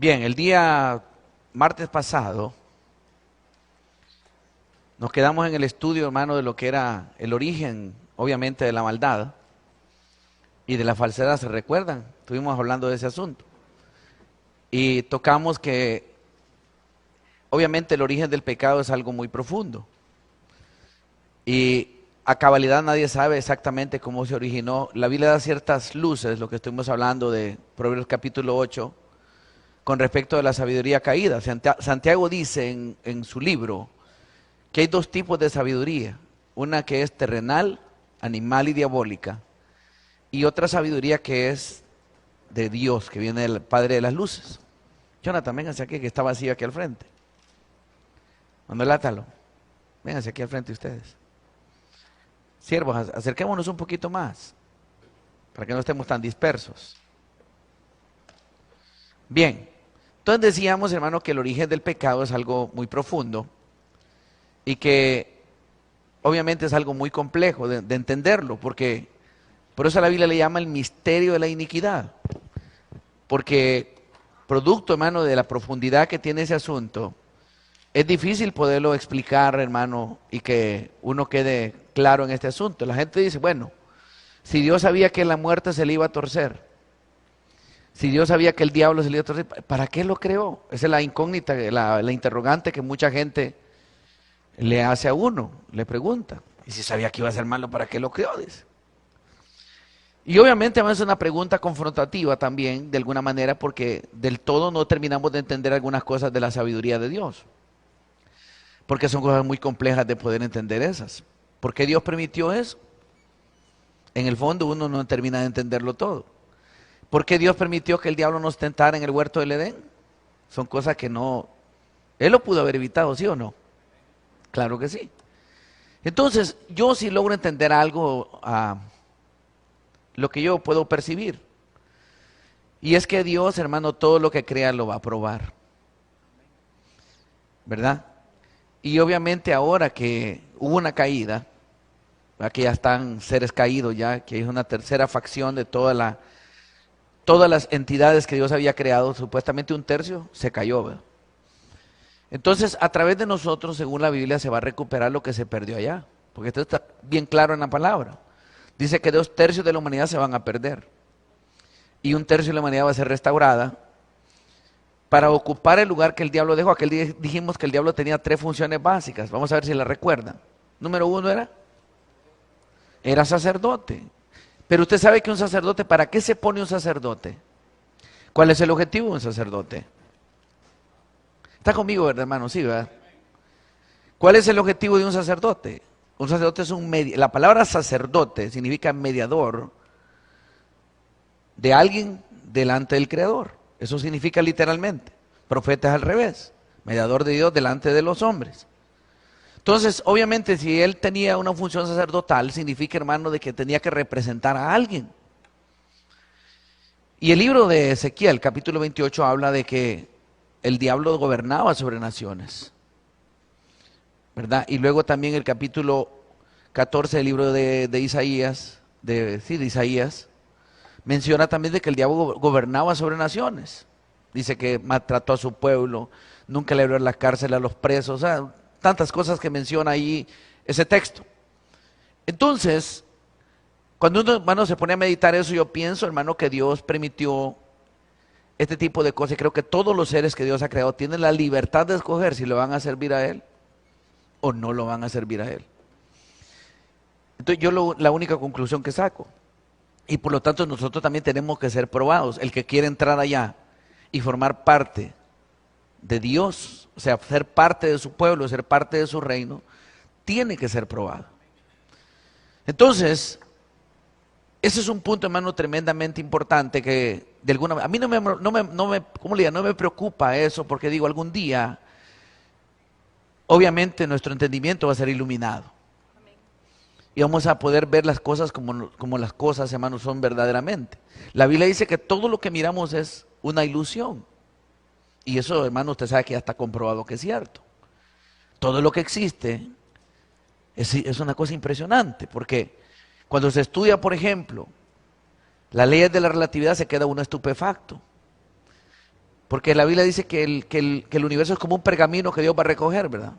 Bien, el día martes pasado nos quedamos en el estudio, hermano, de lo que era el origen, obviamente, de la maldad y de la falsedad. ¿Se recuerdan? Estuvimos hablando de ese asunto. Y tocamos que, obviamente, el origen del pecado es algo muy profundo. Y a cabalidad nadie sabe exactamente cómo se originó. La Biblia da ciertas luces, lo que estuvimos hablando de Proverbios capítulo 8, con respecto a la sabiduría caída. Santiago dice en su libro que hay dos tipos de sabiduría. Una que es terrenal, animal y diabólica. Y otra sabiduría que es de Dios, que viene del Padre de las luces. Jonathan, véngase aquí, que está vacío aquí al frente. Manuel Átalo, vénganse aquí al frente ustedes. Siervos, acerquémonos un poquito más, para que no estemos tan dispersos. Bien, entonces decíamos, hermano, que el origen del pecado es algo muy profundo y que obviamente es algo muy complejo de entenderlo, porque por eso la Biblia le llama el misterio de la iniquidad, porque producto, hermano, de la profundidad que tiene ese asunto, es difícil poderlo explicar, hermano, y que uno quede claro en este asunto. La gente dice, bueno, si Dios sabía que la muerte se le iba a torcer, si Dios sabía que el diablo se le iba a torcer, ¿para qué lo creó? Esa es la incógnita, la interrogante que mucha gente le hace a uno, le pregunta. Y si sabía que iba a ser malo, ¿para qué lo creó? Dice. Y obviamente es una pregunta confrontativa también, de alguna manera, porque del todo no terminamos de entender algunas cosas de la sabiduría de Dios. Porque son cosas muy complejas de poder entender esas. ¿Por qué Dios permitió eso? En el fondo uno no termina de entenderlo todo. ¿Por qué Dios permitió que el diablo nos tentara en el huerto del Edén? Son cosas que no... Él lo pudo haber evitado, ¿sí o no? Claro que sí. Entonces, yo sí logro entender algo, lo que yo puedo percibir. Y es que Dios, hermano, todo lo que crea lo va a probar. ¿Verdad? Y obviamente ahora que hubo una caída, que ya están seres caídos ya, que es una tercera facción de todas las entidades que Dios había creado, supuestamente un tercio se cayó, ¿verdad? Entonces, a través de nosotros, según la Biblia, se va a recuperar lo que se perdió allá, porque esto está bien claro en la palabra. Dice que 2/3 de la humanidad se van a perder y 1/3 de la humanidad va a ser restaurada para ocupar el lugar que el diablo dejó. Aquel día dijimos que el diablo tenía 3 funciones básicas. Vamos a ver si la recuerdan. Número 1 era sacerdote. Pero usted sabe que un sacerdote, ¿para qué se pone un sacerdote? ¿Cuál es el objetivo de un sacerdote? Está conmigo, ¿verdad, hermano? Sí, ¿verdad? ¿Cuál es el objetivo de un sacerdote? Un sacerdote es la palabra sacerdote significa mediador de alguien delante del Creador. Eso significa literalmente. Profeta es al revés, mediador de Dios delante de los hombres. Entonces, obviamente, si él tenía una función sacerdotal, significa, hermano, de que tenía que representar a alguien. Y el libro de Ezequiel, capítulo 28, habla de que el diablo gobernaba sobre naciones, ¿verdad? Y luego también el capítulo 14 del libro de Isaías, de Isaías, menciona también de que el diablo gobernaba sobre naciones. Dice que maltrató a su pueblo, nunca le abrió la cárcel a los presos, o sea, tantas cosas que menciona ahí ese texto. Entonces, cuando uno, hermano, se pone a meditar eso, yo pienso, hermano, que Dios permitió este tipo de cosas. Y creo que todos los seres que Dios ha creado tienen la libertad de escoger si lo van a servir a Él o no lo van a servir a Él. Entonces, yo la única conclusión que saco, y por lo tanto nosotros también tenemos que ser probados. El que quiere entrar allá y formar parte de Dios, o sea, ser parte de su pueblo, ser parte de su reino, tiene que ser probado. Entonces, ese es un punto, hermano, tremendamente importante que de alguna manera, a mí no me preocupa eso, porque digo, algún día, obviamente nuestro entendimiento va a ser iluminado. Y vamos a poder ver las cosas como las cosas, hermanos, son verdaderamente. La Biblia dice que todo lo que miramos es una ilusión. Y eso, hermano, usted sabe que ya está comprobado que es cierto. Todo lo que existe es una cosa impresionante, porque cuando se estudia, por ejemplo, las leyes de la relatividad, se queda uno estupefacto. Porque la Biblia dice que el universo es como un pergamino que Dios va a recoger, ¿verdad?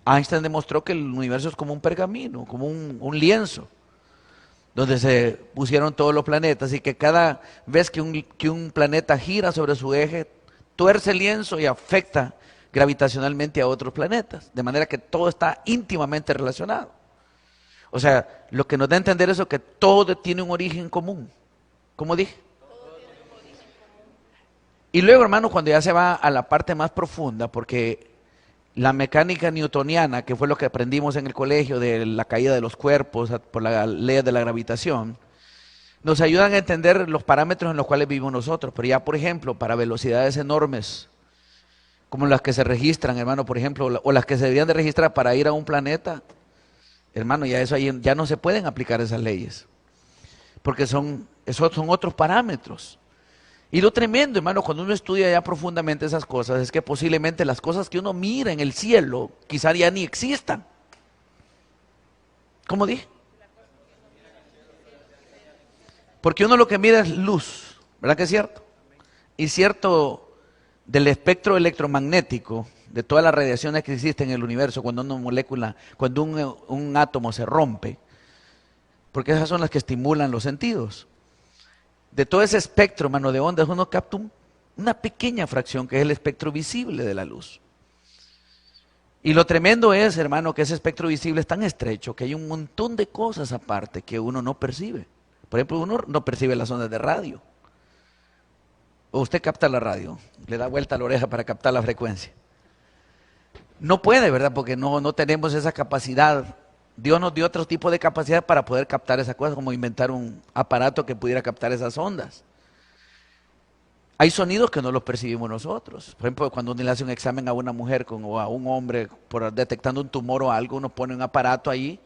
Einstein demostró que el universo es como un pergamino, como un lienzo, donde se pusieron todos los planetas y que cada vez que un planeta gira sobre su eje, tuerce el lienzo y afecta gravitacionalmente a otros planetas, de manera que todo está íntimamente relacionado. O sea, lo que nos da a entender eso es que todo tiene un origen común, como dije. Y luego, hermano, cuando ya se va a la parte más profunda, porque la mecánica newtoniana, que fue lo que aprendimos en el colegio de la caída de los cuerpos por la ley de la gravitación, nos ayudan a entender los parámetros en los cuales vivimos nosotros. Pero ya, por ejemplo, para velocidades enormes, como las que se registran, hermano, por ejemplo, o las que se deberían de registrar para ir a un planeta, hermano, ya eso ahí ya no se pueden aplicar esas leyes, porque esos son otros parámetros. Y lo tremendo, hermano, cuando uno estudia ya profundamente esas cosas, es que posiblemente las cosas que uno mira en el cielo, quizá ya ni existan. ¿Cómo dije? Porque uno lo que mira es luz, ¿verdad que es cierto? Y cierto, del espectro electromagnético, de todas las radiaciones que existen en el universo, cuando una molécula, cuando un átomo se rompe, porque esas son las que estimulan los sentidos. De todo ese espectro, hermano, de ondas, uno capta una pequeña fracción que es el espectro visible de la luz. Y lo tremendo es, hermano, que ese espectro visible es tan estrecho que hay un montón de cosas aparte que uno no percibe. Por ejemplo, uno no percibe las ondas de radio. O usted capta la radio, le da vuelta a la oreja para captar la frecuencia. No puede, ¿verdad? Porque no tenemos esa capacidad. Dios nos dio otro tipo de capacidad para poder captar esa cosa, como inventar un aparato que pudiera captar esas ondas. Hay sonidos que no los percibimos nosotros. Por ejemplo, cuando uno le hace un examen a una mujer o a un hombre por detectando un tumor o algo, uno pone un aparato ahí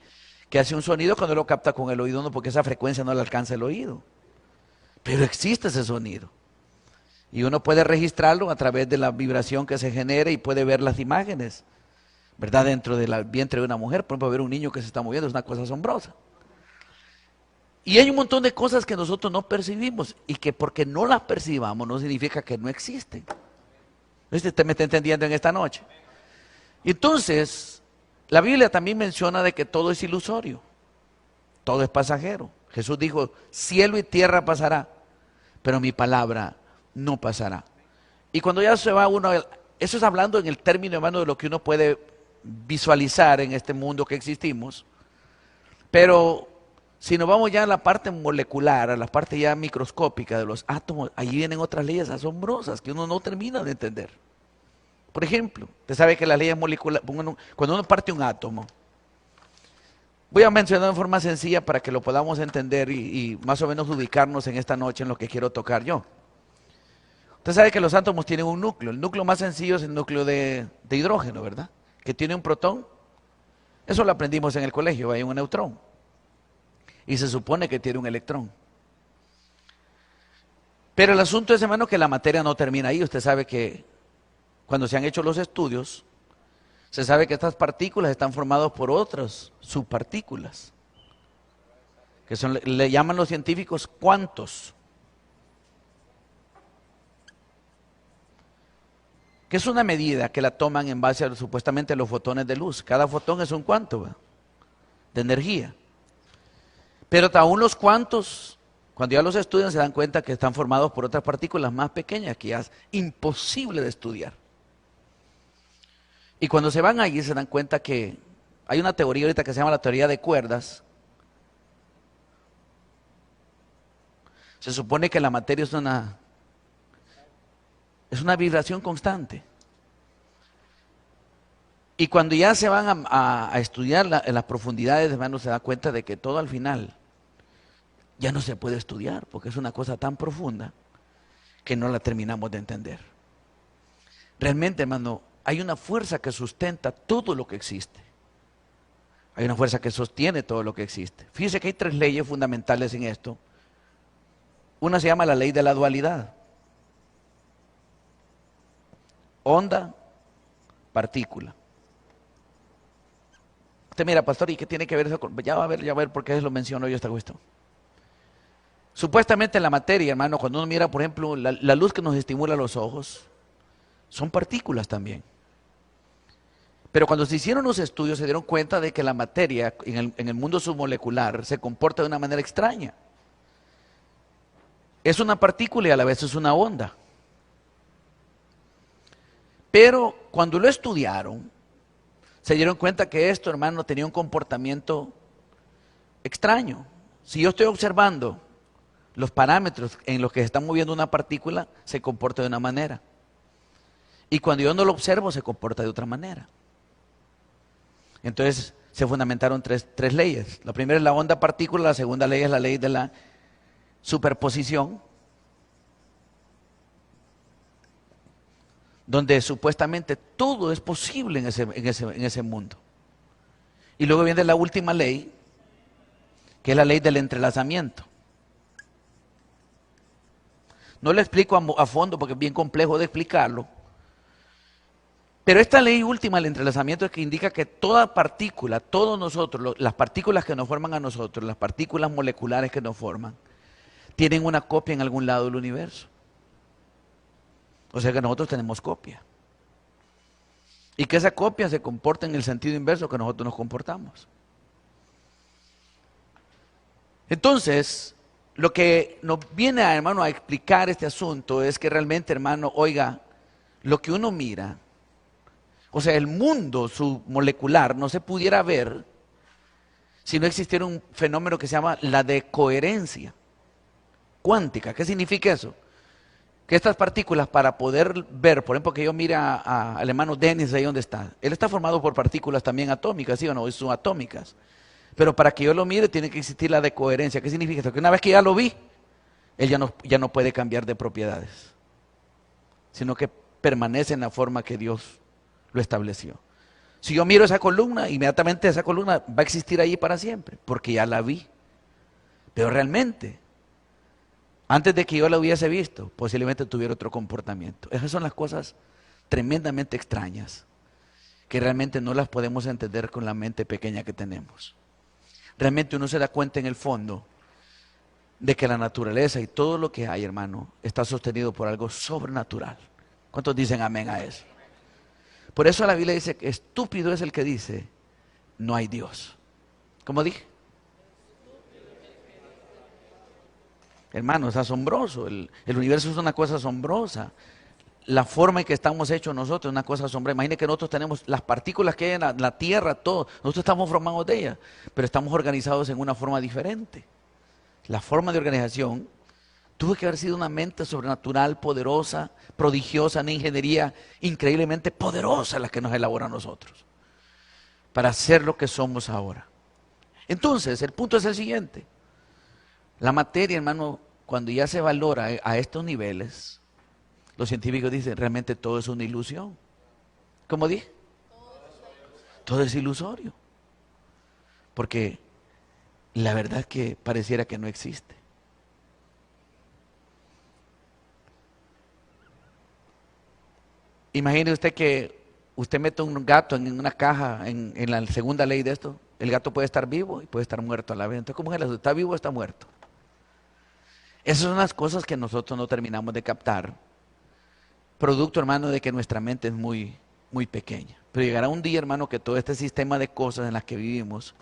que hace un sonido cuando lo capta con el oído, no, porque esa frecuencia no le alcanza el oído. Pero existe ese sonido. Y uno puede registrarlo a través de la vibración que se genera y puede ver las imágenes, ¿verdad? Dentro del vientre de una mujer, por ejemplo, ver un niño que se está moviendo es una cosa asombrosa. Y hay un montón de cosas que nosotros no percibimos y que porque no las percibamos no significa que no existen. ¿Usted me está entendiendo en esta noche? Entonces, la Biblia también menciona de que todo es ilusorio, todo es pasajero. Jesús dijo, cielo y tierra pasará, pero mi palabra no pasará. Y cuando ya se va uno, eso es hablando en el término, hermano, de lo que uno puede visualizar en este mundo que existimos, pero si nos vamos ya a la parte molecular, a la parte ya microscópica de los átomos, ahí vienen otras leyes asombrosas que uno no termina de entender. Por ejemplo, usted sabe que las leyes moleculares, cuando uno parte un átomo, voy a mencionar de forma sencilla para que lo podamos entender y más o menos ubicarnos en esta noche en lo que quiero tocar yo. Usted sabe que los átomos tienen un núcleo. El núcleo más sencillo es el núcleo de hidrógeno, ¿verdad? Que tiene un protón. Eso lo aprendimos en el colegio, hay un neutrón. Y se supone que tiene un electrón. Pero el asunto es, hermano, que la materia no termina ahí. Usted sabe que cuando se han hecho los estudios, se sabe que estas partículas están formadas por otras subpartículas, que son, le llaman los científicos cuantos. Que es una medida que la toman en base a supuestamente los fotones de luz. Cada fotón es un cuanto, ¿verdad?, de energía. Pero aún los cuantos, cuando ya los estudian, se dan cuenta que están formados por otras partículas más pequeñas que ya es imposible de estudiar. Y cuando se van allí se dan cuenta que hay una teoría ahorita que se llama la teoría de cuerdas. Se supone que la materia es una vibración constante. Y cuando ya se van a estudiar en las profundidades, hermano, se da cuenta de que todo al final ya no se puede estudiar, porque es una cosa tan profunda que no la terminamos de entender. Realmente, hermano, hay una fuerza que sustenta todo lo que existe. Hay una fuerza que sostiene todo lo que existe. Fíjese que hay tres leyes fundamentales en esto. Una se llama la ley de la dualidad. Onda, partícula. Usted mira, pastor, ¿y qué tiene que ver eso con? Ya va a ver por qué lo menciono yo esta cuestión. Supuestamente la materia, hermano, cuando uno mira, por ejemplo, la luz que nos estimula los ojos, son partículas también. Pero cuando se hicieron los estudios se dieron cuenta de que la materia en el mundo submolecular se comporta de una manera extraña. Es una partícula y a la vez es una onda. Pero cuando lo estudiaron, se dieron cuenta que esto, hermano, tenía un comportamiento extraño. Si yo estoy observando los parámetros en los que se está moviendo una partícula, se comporta de una manera. Y cuando yo no lo observo, se comporta de otra manera. Entonces se fundamentaron tres leyes. La primera es la onda partícula, la segunda ley es la ley de la superposición, donde supuestamente todo es posible en ese mundo. Y luego viene la última ley, que es la ley del entrelazamiento. No lo explico a fondo porque es bien complejo de explicarlo. Pero esta ley última del entrelazamiento es que indica que toda partícula, todos nosotros, las partículas que nos forman a nosotros, las partículas moleculares que nos forman, tienen una copia en algún lado del universo. O sea que nosotros tenemos copia. Y que esa copia se comporta en el sentido inverso que nosotros nos comportamos. Entonces, lo que nos viene, hermano, a explicar este asunto es que realmente, hermano, oiga, lo que uno mira, o sea, el mundo submolecular no se pudiera ver si no existiera un fenómeno que se llama la decoherencia cuántica. ¿Qué significa eso? Que estas partículas, para poder ver, por ejemplo, que yo mire al hermano Dennis ahí donde está, él está formado por partículas también atómicas, ¿sí o no? Son atómicas. Pero para que yo lo mire tiene que existir la decoherencia. ¿Qué significa esto? Que una vez que ya lo vi, él ya no puede cambiar de propiedades, sino que permanece en la forma que Dios lo estableció. Si yo miro esa columna, inmediatamente esa columna va a existir ahí para siempre, porque ya la vi. Pero realmente, antes de que yo la hubiese visto, posiblemente tuviera otro comportamiento. Esas son las cosas tremendamente extrañas, que realmente no las podemos entender con la mente pequeña que tenemos. Realmente uno se da cuenta en el fondo de que la naturaleza y todo lo que hay, hermano, está sostenido por algo sobrenatural. ¿Cuántos dicen amén a eso? Por eso la Biblia dice que estúpido es el que dice, no hay Dios. ¿Cómo dije? Hermano, es asombroso. El universo es una cosa asombrosa. La forma en que estamos hechos nosotros es una cosa asombrosa. Imagine que nosotros tenemos las partículas que hay en la tierra, todo. Nosotros estamos formados de ellas, pero estamos organizados en una forma diferente. La forma de organización tuvo que haber sido una mente sobrenatural, poderosa, prodigiosa, una ingeniería increíblemente poderosa la que nos elabora a nosotros para ser lo que somos ahora. Entonces, el punto es el siguiente. La materia, hermano, cuando ya se valora a estos niveles, los científicos dicen, realmente todo es una ilusión. ¿Cómo dije? Todo es ilusorio. Porque la verdad es que pareciera que no existe. Imagine usted que usted mete un gato en una caja, en la segunda ley de esto, el gato puede estar vivo y puede estar muerto a la vez. Entonces, ¿cómo es eso? ¿Está vivo o está muerto? Esas son las cosas que nosotros no terminamos de captar, producto, hermano, de que nuestra mente es muy, muy pequeña. Pero llegará un día, hermano, que todo este sistema de cosas en las que vivimos,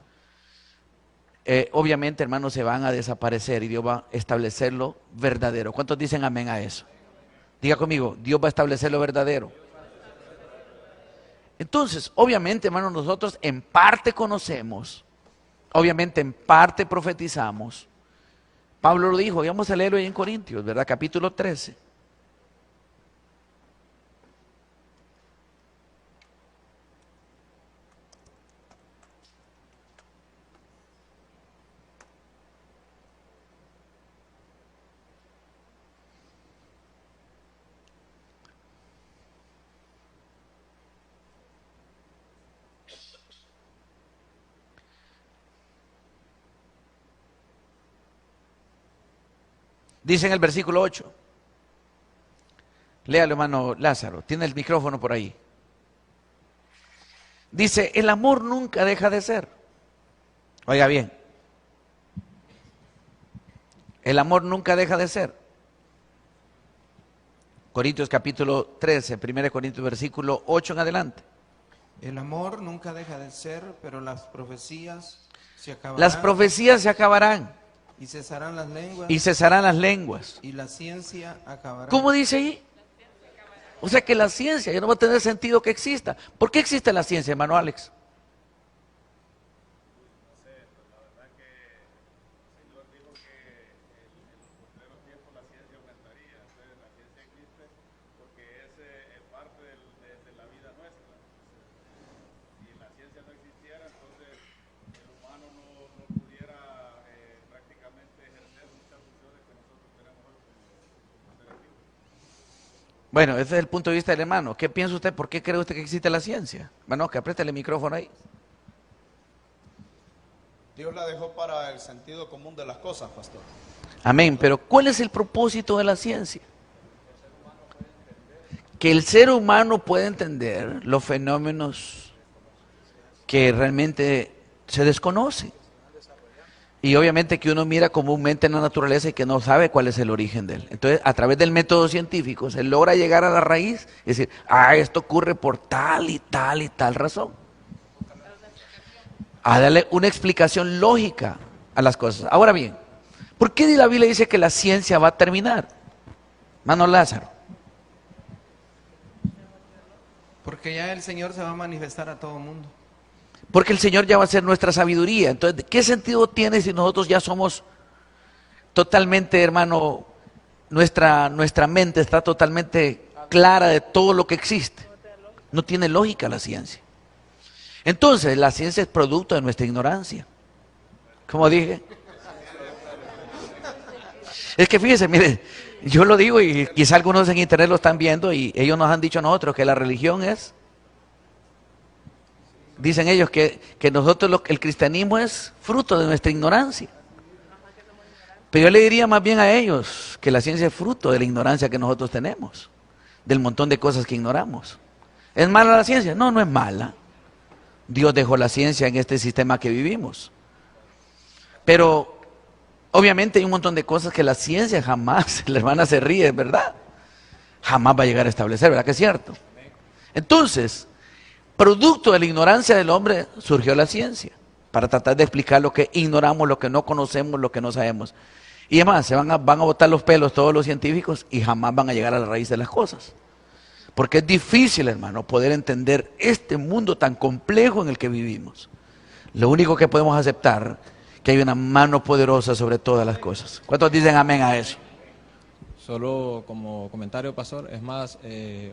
obviamente, hermano, se van a desaparecer y Dios va a establecer lo verdadero. ¿Cuántos dicen amén a eso? Diga conmigo, Dios va a establecer lo verdadero. Entonces, obviamente, hermano, nosotros en parte conocemos, obviamente en parte profetizamos. Pablo lo dijo, y vamos a leerlo ahí en Corintios, ¿verdad? Capítulo 13. Dice en el versículo 8. Léalo, hermano Lázaro. Tiene el micrófono por ahí. Dice, el amor nunca deja de ser. Oiga bien. El amor nunca deja de ser. Corintios capítulo 13, 1 Corintios versículo 8 en adelante. El amor nunca deja de ser, pero las profecías se acabarán. Las profecías se acabarán. Y cesarán las lenguas. Y cesarán las lenguas. Y la ciencia acabará. ¿Cómo dice ahí? O sea que la ciencia ya no va a tener sentido que exista. ¿Por qué existe la ciencia, hermano Alex? Bueno, ese es el punto de vista del hermano. ¿Qué piensa usted? ¿Por qué cree usted que existe la ciencia? Hermano, que apriete el micrófono ahí. Dios la dejó para el sentido común de las cosas, pastor. Amén. Pero ¿cuál es el propósito de la ciencia? Que el ser humano pueda entender los fenómenos que realmente se desconocen. Y obviamente que uno mira comúnmente en la naturaleza y que no sabe cuál es el origen de él. Entonces, a través del método científico se logra llegar a la raíz y decir, esto ocurre por tal y tal y tal razón. A darle una explicación lógica a las cosas. Ahora bien, ¿por qué la Biblia dice que la ciencia va a terminar? Hermano Lázaro. Porque ya el Señor se va a manifestar a todo el mundo. Porque el Señor ya va a ser nuestra sabiduría. Entonces, ¿qué sentido tiene si nosotros ya somos totalmente, hermano, nuestra mente está totalmente clara de todo lo que existe? No tiene lógica la ciencia. Entonces, la ciencia es producto de nuestra ignorancia. Como dije. Es que fíjense, miren, yo lo digo y quizá algunos en internet lo están viendo y ellos nos han dicho a nosotros que la religión es... Dicen ellos que nosotros, el cristianismo es fruto de nuestra ignorancia. Pero yo le diría más bien a ellos que la ciencia es fruto de la ignorancia que nosotros tenemos, del montón de cosas que ignoramos. ¿Es mala la ciencia? No, no es mala. Dios dejó la ciencia en este sistema que vivimos. Pero obviamente hay un montón de cosas que la ciencia jamás, la hermana se ríe, ¿verdad? Jamás va a llegar a establecer, ¿verdad que es cierto? Entonces... producto de la ignorancia del hombre surgió la ciencia, para tratar de explicar lo que ignoramos, lo que no conocemos, lo que no sabemos. Y además, van a botar los pelos todos los científicos y jamás van a llegar a la raíz de las cosas. Porque es difícil, hermano, poder entender este mundo tan complejo en el que vivimos. Lo único que podemos aceptar es que hay una mano poderosa sobre todas las cosas. ¿Cuántos dicen amén a eso? Solo como comentario, pastor, es más,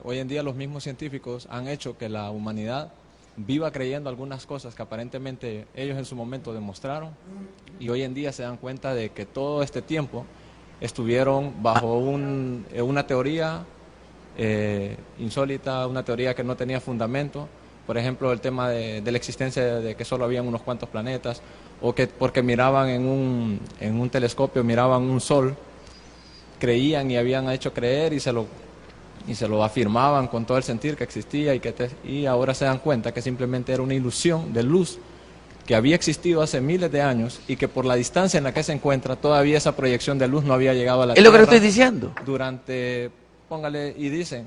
hoy en día los mismos científicos han hecho que la humanidad viva creyendo algunas cosas que aparentemente ellos en su momento demostraron y hoy en día se dan cuenta de que todo este tiempo estuvieron bajo una teoría insólita, una teoría que no tenía fundamento. Por ejemplo, el tema de la existencia de que solo habían unos cuantos planetas o que porque miraban en un telescopio, miraban un sol, creían y habían hecho creer y se lo afirmaban con todo el sentir que existía y ahora se dan cuenta que simplemente era una ilusión de luz que había existido hace miles de años y que por la distancia en la que se encuentra todavía esa proyección de luz no había llegado a la Tierra. Es lo que le estoy diciendo. Póngale, y dicen,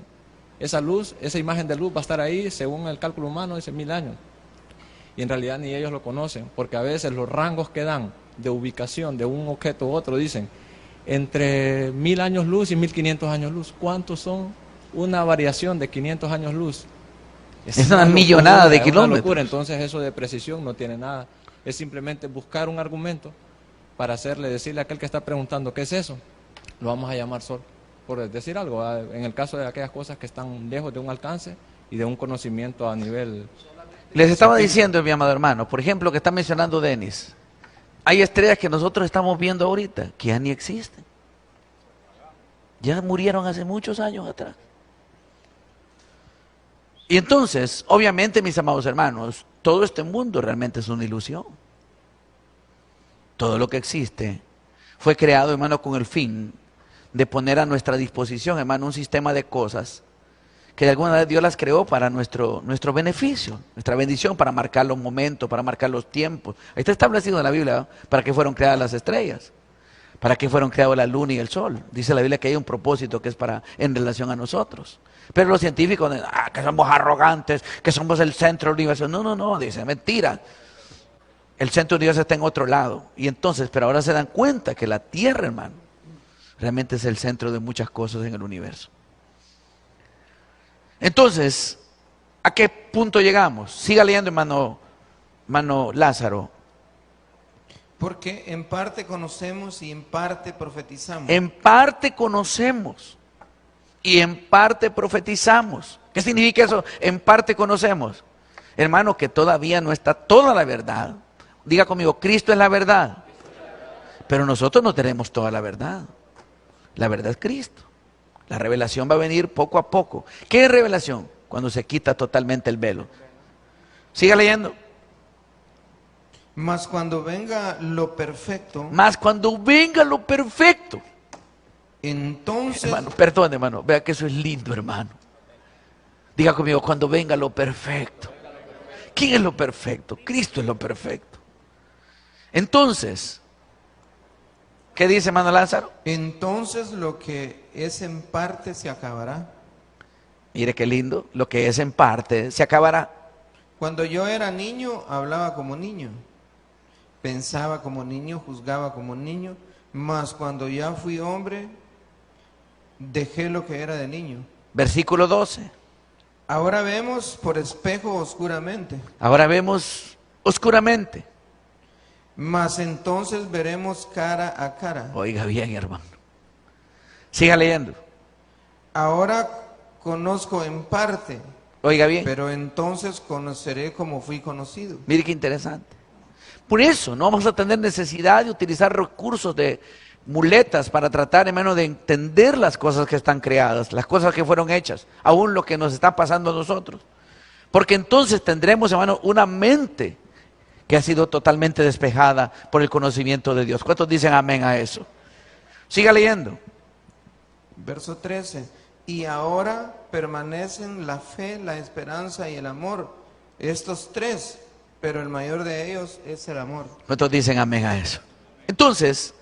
esa luz, esa imagen de luz va a estar ahí según el cálculo humano hace 1000 años. Y en realidad ni ellos lo conocen, porque a veces los rangos que dan de ubicación de un objeto u otro dicen entre 1000 años luz y 1500 años luz. ¿Cuántos son? Una variación de 500 años luz. Es una millonada de kilómetros. Entonces eso de precisión no tiene nada. Es simplemente buscar un argumento para decirle a aquel que está preguntando ¿qué es eso? Lo vamos a llamar sol, por decir algo, en el caso de aquellas cosas que están lejos de un alcance y de un conocimiento a nivel... Les estaba diciendo, mi amado hermano, por ejemplo, que está mencionando Denis. Hay estrellas que nosotros estamos viendo ahorita que ya ni existen. Ya murieron hace muchos años atrás. Y entonces, obviamente, mis amados hermanos, todo este mundo realmente es una ilusión. Todo lo que existe fue creado, hermano, con el fin de poner a nuestra disposición, hermano, un sistema de cosas que de alguna manera Dios las creó para nuestro beneficio, nuestra bendición, para marcar los momentos, para marcar los tiempos. Ahí está establecido en la Biblia, ¿no?, para que fueron creadas las estrellas. ¿Para qué fueron creados la luna y el sol? Dice la Biblia que hay un propósito que es en relación a nosotros. Pero los científicos dicen, que somos arrogantes, que somos el centro del universo. No, dice, mentira. El centro del universo está en otro lado. Y entonces, pero ahora se dan cuenta que la Tierra, hermano, realmente es el centro de muchas cosas en el universo. Entonces, ¿a qué punto llegamos? Siga leyendo, hermano Lázaro. Porque en parte conocemos y en parte profetizamos. En parte conocemos y en parte profetizamos. ¿Qué significa eso? En parte conocemos. Hermano, que todavía no está toda la verdad. Diga conmigo, Cristo es la verdad. Pero nosotros no tenemos toda la verdad. La verdad es Cristo. La revelación va a venir poco a poco. ¿Qué es revelación? Cuando se quita totalmente el velo. Siga leyendo. Mas cuando venga lo perfecto, Mas cuando venga lo perfecto. entonces Hermano, perdón, hermano. Vea que eso es lindo, hermano. Diga conmigo, cuando venga lo perfecto. ¿Quién es lo perfecto? Cristo es lo perfecto. Entonces, ¿qué dice, hermano Lázaro? entonces lo que es en parte se acabará. Mire qué lindo. Lo que es en parte se acabará. Cuando yo era niño, hablaba como niño, pensaba como niño, juzgaba como niño, mas cuando ya fui hombre, dejé lo que era de niño. Versículo 12. Ahora vemos por espejo oscuramente, Ahora vemos oscuramente. mas entonces veremos cara a cara. Oiga bien, hermano. Siga leyendo. Ahora conozco en parte, Oiga bien. pero entonces conoceré como fui conocido. Mire qué interesante. Por eso no vamos a tener necesidad de utilizar recursos de muletas para tratar, hermano, de entender las cosas que están creadas, las cosas que fueron hechas, aún lo que nos está pasando a nosotros. Porque entonces tendremos, hermano, una mente que ha sido totalmente despejada por el conocimiento de Dios. ¿Cuántos dicen amén a eso? Siga leyendo. Verso 13. Y ahora permanecen la fe, la esperanza y el amor. Estos tres, pero el mayor de ellos es el amor. ¿Cuántos dicen amén a eso? Entonces,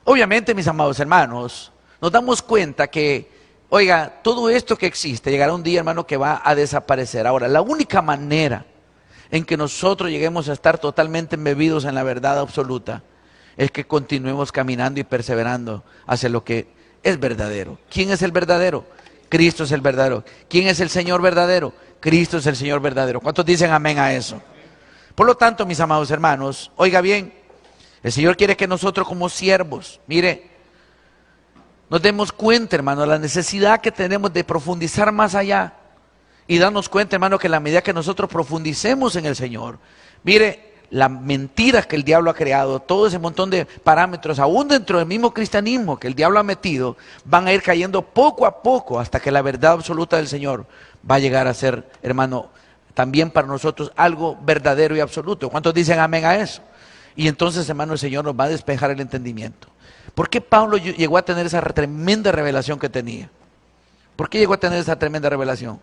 obviamente, mis amados hermanos, nos damos cuenta que, oiga, todo esto que existe, llegará un día, hermano, que va a desaparecer. Ahora, la única manera en que nosotros lleguemos a estar totalmente embebidos en la verdad absoluta es que continuemos caminando y perseverando hacia lo que es verdadero. ¿Quién es el verdadero? Cristo es el verdadero. ¿Quién es el Señor verdadero? Cristo es el Señor verdadero. ¿Cuántos dicen amén a eso? Por lo tanto, mis amados hermanos, oiga bien, el Señor quiere que nosotros como siervos, mire, nos demos cuenta, hermano, la necesidad que tenemos de profundizar más allá y darnos cuenta, hermano, que en la medida que nosotros profundicemos en el Señor, mire, las mentiras que el diablo ha creado, todo ese montón de parámetros, aún dentro del mismo cristianismo que el diablo ha metido, van a ir cayendo poco a poco hasta que la verdad absoluta del Señor va a llegar a ser, hermano, también para nosotros algo verdadero y absoluto. ¿Cuántos dicen amén a eso? Y entonces, hermano, el Señor nos va a despejar el entendimiento. ¿Por qué Pablo llegó a tener esa tremenda revelación que tenía? ¿Por qué llegó a tener esa tremenda revelación?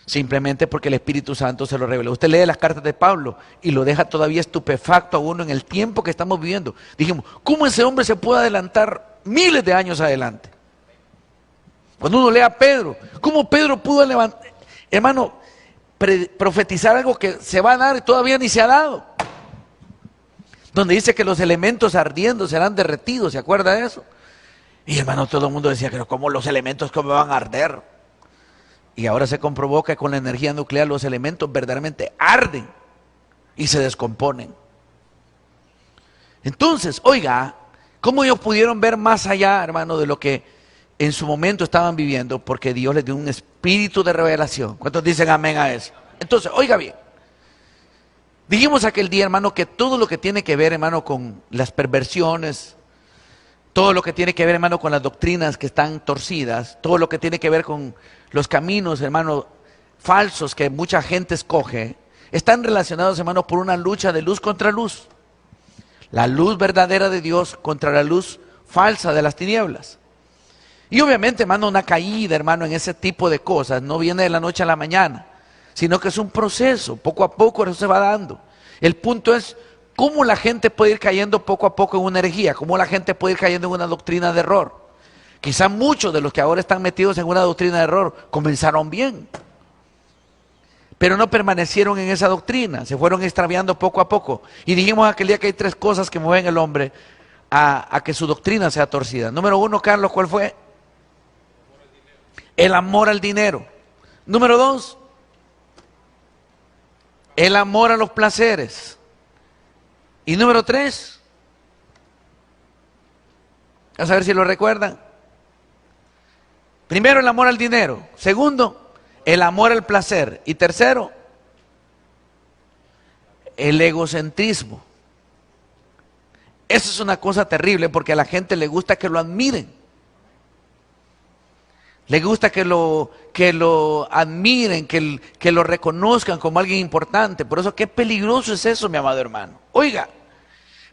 Simplemente porque el Espíritu Santo se lo reveló. Usted lee las cartas de Pablo y lo deja todavía estupefacto a uno en el tiempo que estamos viviendo. Dijimos, ¿cómo ese hombre se puede adelantar miles de años adelante? Cuando uno lee a Pedro, ¿cómo Pedro pudo levantar, hermano, profetizar algo que se va a dar y todavía ni se ha dado? Donde dice que los elementos ardiendo serán derretidos, ¿se acuerda de eso? Y hermano, todo el mundo decía, pero ¿cómo los elementos cómo van a arder? Y ahora se comprobó que con la energía nuclear los elementos verdaderamente arden y se descomponen. Entonces, oiga, ¿cómo ellos pudieron ver más allá, hermano, de lo que en su momento estaban viviendo? Porque Dios les dio un espíritu de revelación. ¿Cuántos dicen amén a eso? Entonces, oiga bien. Dijimos aquel día, hermano, que todo lo que tiene que ver, hermano, con las perversiones, todo lo que tiene que ver, hermano, con las doctrinas que están torcidas, todo lo que tiene que ver con los caminos, hermano, falsos que mucha gente escoge, están relacionados, hermano, por una lucha de luz contra luz. La luz verdadera de Dios contra la luz falsa de las tinieblas. Y obviamente, hermano, una caída, hermano, en ese tipo de cosas no viene de la noche a la mañana, sino que es un proceso, poco a poco eso se va dando. El punto es ¿Cómo la gente puede ir cayendo poco a poco en una herejía? ¿Cómo la gente puede ir cayendo en una doctrina de error? Quizá muchos de los que ahora están metidos en una doctrina de error comenzaron bien, pero no permanecieron en esa doctrina, se fueron extraviando poco a poco. Y dijimos aquel día que hay 3 cosas que mueven al hombre a que su doctrina sea torcida. Número 1, Carlos, ¿cuál fue? El amor al dinero. Número 2, el amor a los placeres. Y número 3, a saber si lo recuerdan. Primero, el amor al dinero. Segundo, el amor al placer. Y tercero, el egocentrismo. Eso es una cosa terrible porque a la gente le gusta que lo admiren. Le gusta que lo admiren, que lo reconozcan como alguien importante. Por eso, qué peligroso es eso, mi amado hermano. Oiga,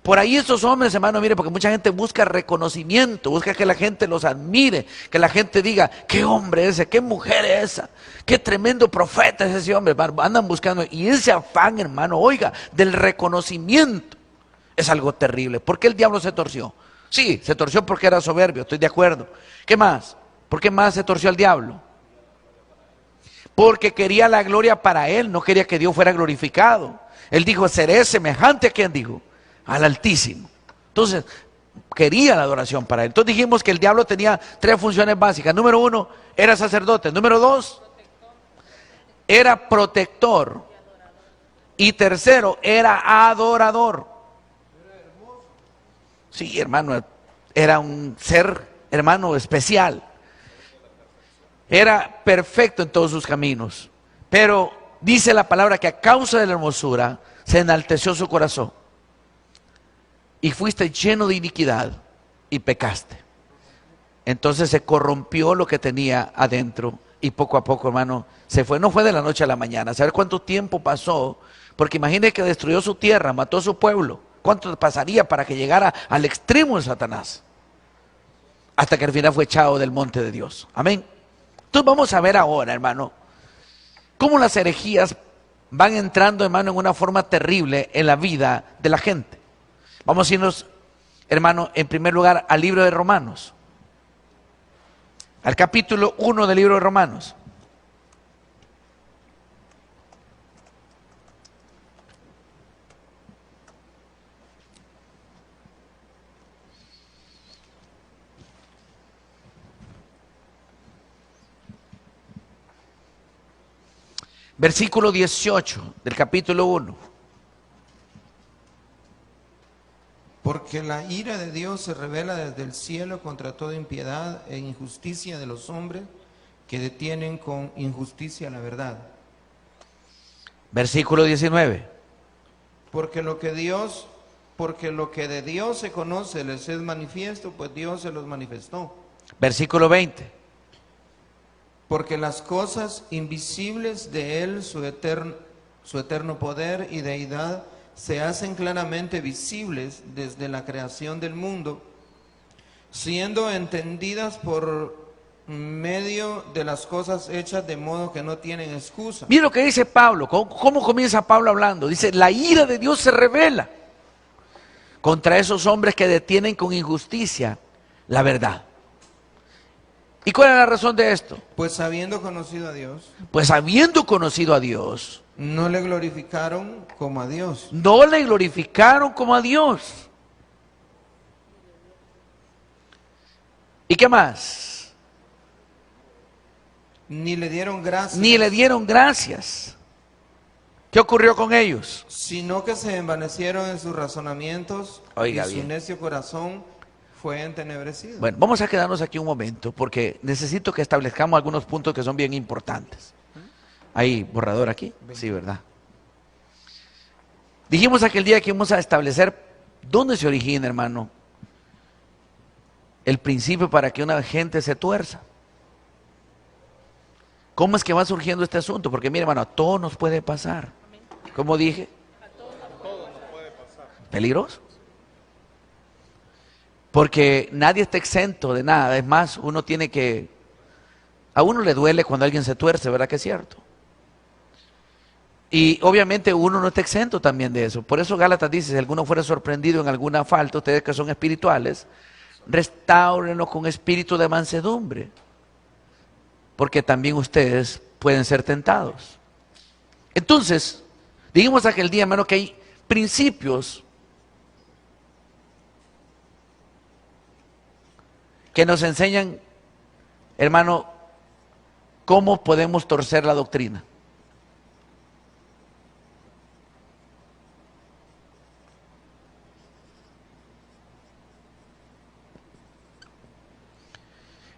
por ahí estos hombres, hermano, mire, porque mucha gente busca reconocimiento, busca que la gente los admire, que la gente diga, qué hombre es ese, qué mujer es esa, qué tremendo profeta es ese hombre, hermano. Andan buscando, y ese afán, hermano, oiga, del reconocimiento es algo terrible. ¿Por qué el diablo se torció? Sí, se torció porque era soberbio, estoy de acuerdo. ¿Qué más? ¿Por qué más se torció el diablo? Porque quería la gloria para él, no quería que Dios fuera glorificado. Él dijo, seré semejante a quien dijo, al Altísimo. Entonces, quería la adoración para él. Entonces dijimos que el diablo tenía 3 funciones básicas. Número 1, era sacerdote. Número 2, era protector. Y tercero, era adorador. Sí, hermano, era un ser, hermano, especial. Era perfecto en todos sus caminos. Pero dice la palabra que a causa de la hermosura se enalteció su corazón. Y fuiste lleno de iniquidad y pecaste. Entonces se corrompió lo que tenía adentro y poco a poco, hermano, se fue. No fue de la noche a la mañana. ¿Saber cuánto tiempo pasó? Porque imagínese que destruyó su tierra, mató a su pueblo. ¿Cuánto pasaría para que llegara al extremo de Satanás? Hasta que al final fue echado del monte de Dios. Amén. Entonces vamos a ver ahora, hermano, cómo las herejías van entrando, hermano, en una forma terrible en la vida de la gente. Vamos a irnos, hermano, en primer lugar al libro de Romanos. Al capítulo 1 del libro de Romanos. Versículo 18 del capítulo 1. Porque la ira de Dios se revela desde el cielo contra toda impiedad e injusticia de los hombres que detienen con injusticia la verdad. Versículo 19. Porque lo que de Dios se conoce les es manifiesto, pues Dios se los manifestó. Versículo 20. Porque las cosas invisibles de Él, su eterno poder y deidad, se hacen claramente visibles desde la creación del mundo, siendo entendidas por medio de las cosas hechas, de modo que no tienen excusa. Mira lo que dice Pablo. ¿Cómo comienza Pablo hablando? Dice, la ira de Dios se revela contra esos hombres que detienen con injusticia la verdad. ¿Y cuál es la razón de esto? Pues habiendo conocido a Dios, Pues habiendo conocido a Dios, no le glorificaron como a Dios, no le glorificaron como a Dios. ¿Y qué más? ni le dieron gracias, Ni le dieron gracias. ¿Qué ocurrió con ellos? sino que se envanecieron en sus razonamientos, Oiga y su bien. necio corazón fue entenebrecido. Bueno, vamos a quedarnos aquí un momento porque necesito que establezcamos algunos puntos que son bien importantes. ¿Hay borrador aquí? Sí, ¿verdad? Dijimos aquel día que íbamos a establecer dónde se origina, hermano, el principio para que una gente se tuerza. ¿Cómo es que va surgiendo este asunto? Porque mire, hermano, a todos nos puede pasar. ¿Cómo dije? ¿Peligroso? Porque nadie está exento de nada. Es más, uno tiene que... A uno le duele cuando alguien se tuerce, ¿verdad que es cierto? Y obviamente uno no está exento también de eso. Por eso Gálatas dice, si alguno fuera sorprendido en alguna falta, ustedes que son espirituales, restáurenlo con espíritu de mansedumbre, porque también ustedes pueden ser tentados. Entonces, dijimos aquel día, hermano, que hay principios que nos enseñan, hermano, cómo podemos torcer la doctrina.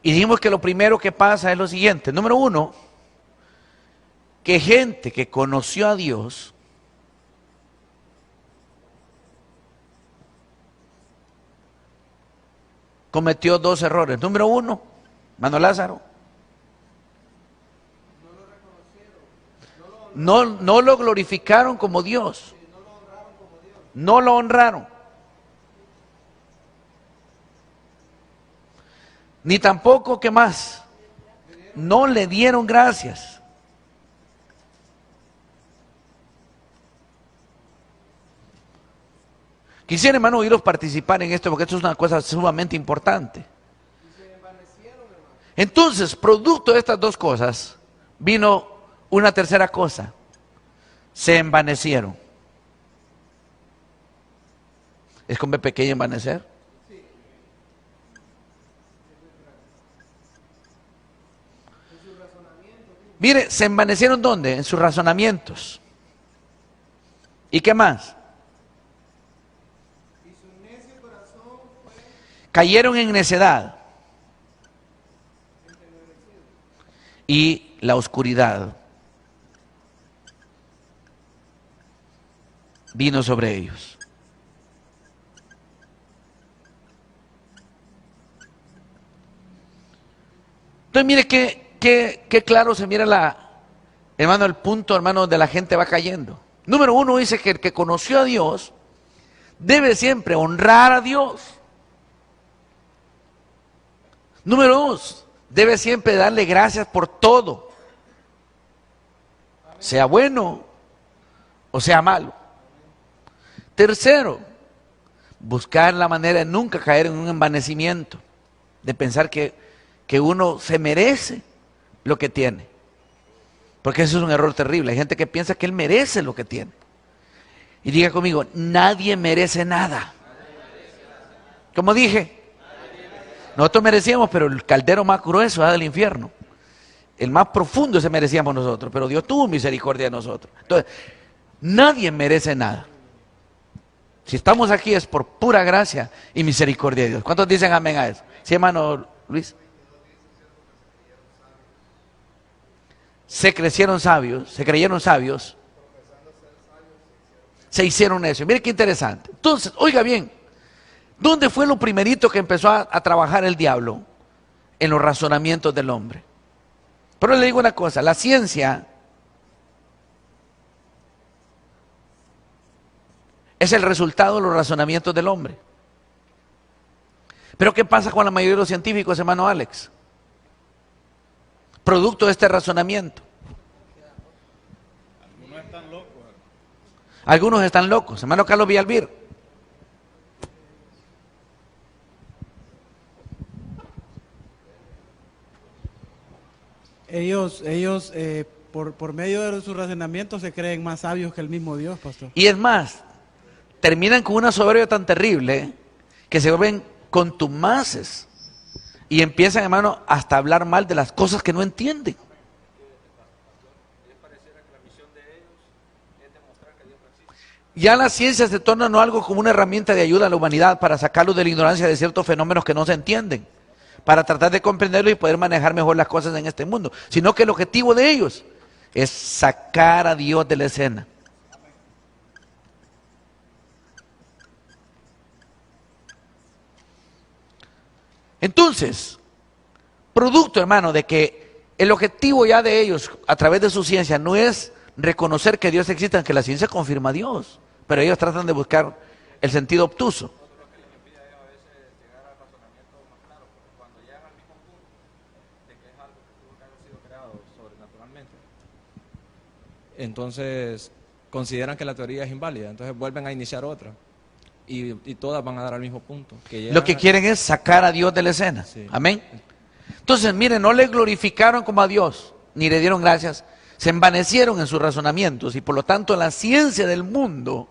Y dijimos que lo primero que pasa es lo siguiente. Número uno, que gente que conoció a Dios cometió dos errores. Número uno, hermano Lázaro, no lo glorificaron como Dios, no lo honraron, ni tampoco, ¿qué más? No le dieron gracias. Quisiera, hermano, oírlos participar en esto porque esto es una cosa sumamente importante. Entonces, producto de estas dos cosas, vino una tercera cosa. Se envanecieron. ¿Es con B pequeña envanecer? Mire, se envanecieron ¿dónde? En sus razonamientos. ¿Y qué más? Cayeron en necedad. Y la oscuridad vino sobre ellos. Entonces mire qué claro se mira hermano, el punto, hermano, de la gente va cayendo. Número uno dice que el que conoció a Dios debe siempre honrar a Dios. Número dos, debe siempre darle gracias por todo, sea bueno o sea malo. Tercero, buscar la manera de nunca caer en un envanecimiento, de pensar que uno se merece lo que tiene. Porque eso es un error terrible. Hay gente que piensa que él merece lo que tiene. Y diga conmigo, nadie merece nada. Como dije, nosotros merecíamos, pero el caldero más grueso del infierno, el más profundo se merecíamos nosotros, pero Dios tuvo misericordia de nosotros. Entonces, nadie merece nada. Si estamos aquí es por pura gracia y misericordia de Dios. ¿Cuántos dicen amén a eso? ¿Sí, hermano Luis? Se creyeron sabios, se hicieron necios. Mire qué interesante. Entonces, oiga bien, ¿dónde fue lo primerito que empezó a trabajar el diablo? En los razonamientos del hombre. Pero le digo una cosa, la ciencia es el resultado de los razonamientos del hombre. Pero ¿qué pasa con la mayoría de los científicos, hermano Alex? Producto de este razonamiento. Algunos están locos. Hermano Carlos Villalbir. Ellos por medio de sus razonamientos se creen más sabios que el mismo Dios, pastor. Y es más, terminan con una soberbia tan terrible que se vuelven contumaces y empiezan, hermano, hasta a hablar mal de las cosas que no entienden. Ya la ciencia se torna no algo como una herramienta de ayuda a la humanidad para sacarlos de la ignorancia de ciertos fenómenos que no se entienden, para tratar de comprenderlo y poder manejar mejor las cosas en este mundo, sino que el objetivo de ellos es sacar a Dios de la escena. Entonces, producto, hermano, de que el objetivo ya de ellos a través de su ciencia no es reconocer que Dios existe, aunque la ciencia confirma a Dios, pero ellos tratan de buscar el sentido obtuso. entonces consideran que la teoría es inválida, entonces vuelven a iniciar otra y todas van a dar al mismo punto. Lo que quieren es sacar a Dios de la escena. Sí. Amén. Entonces, miren, no le glorificaron como a Dios, ni le dieron gracias, se envanecieron en sus razonamientos y por lo tanto la ciencia del mundo,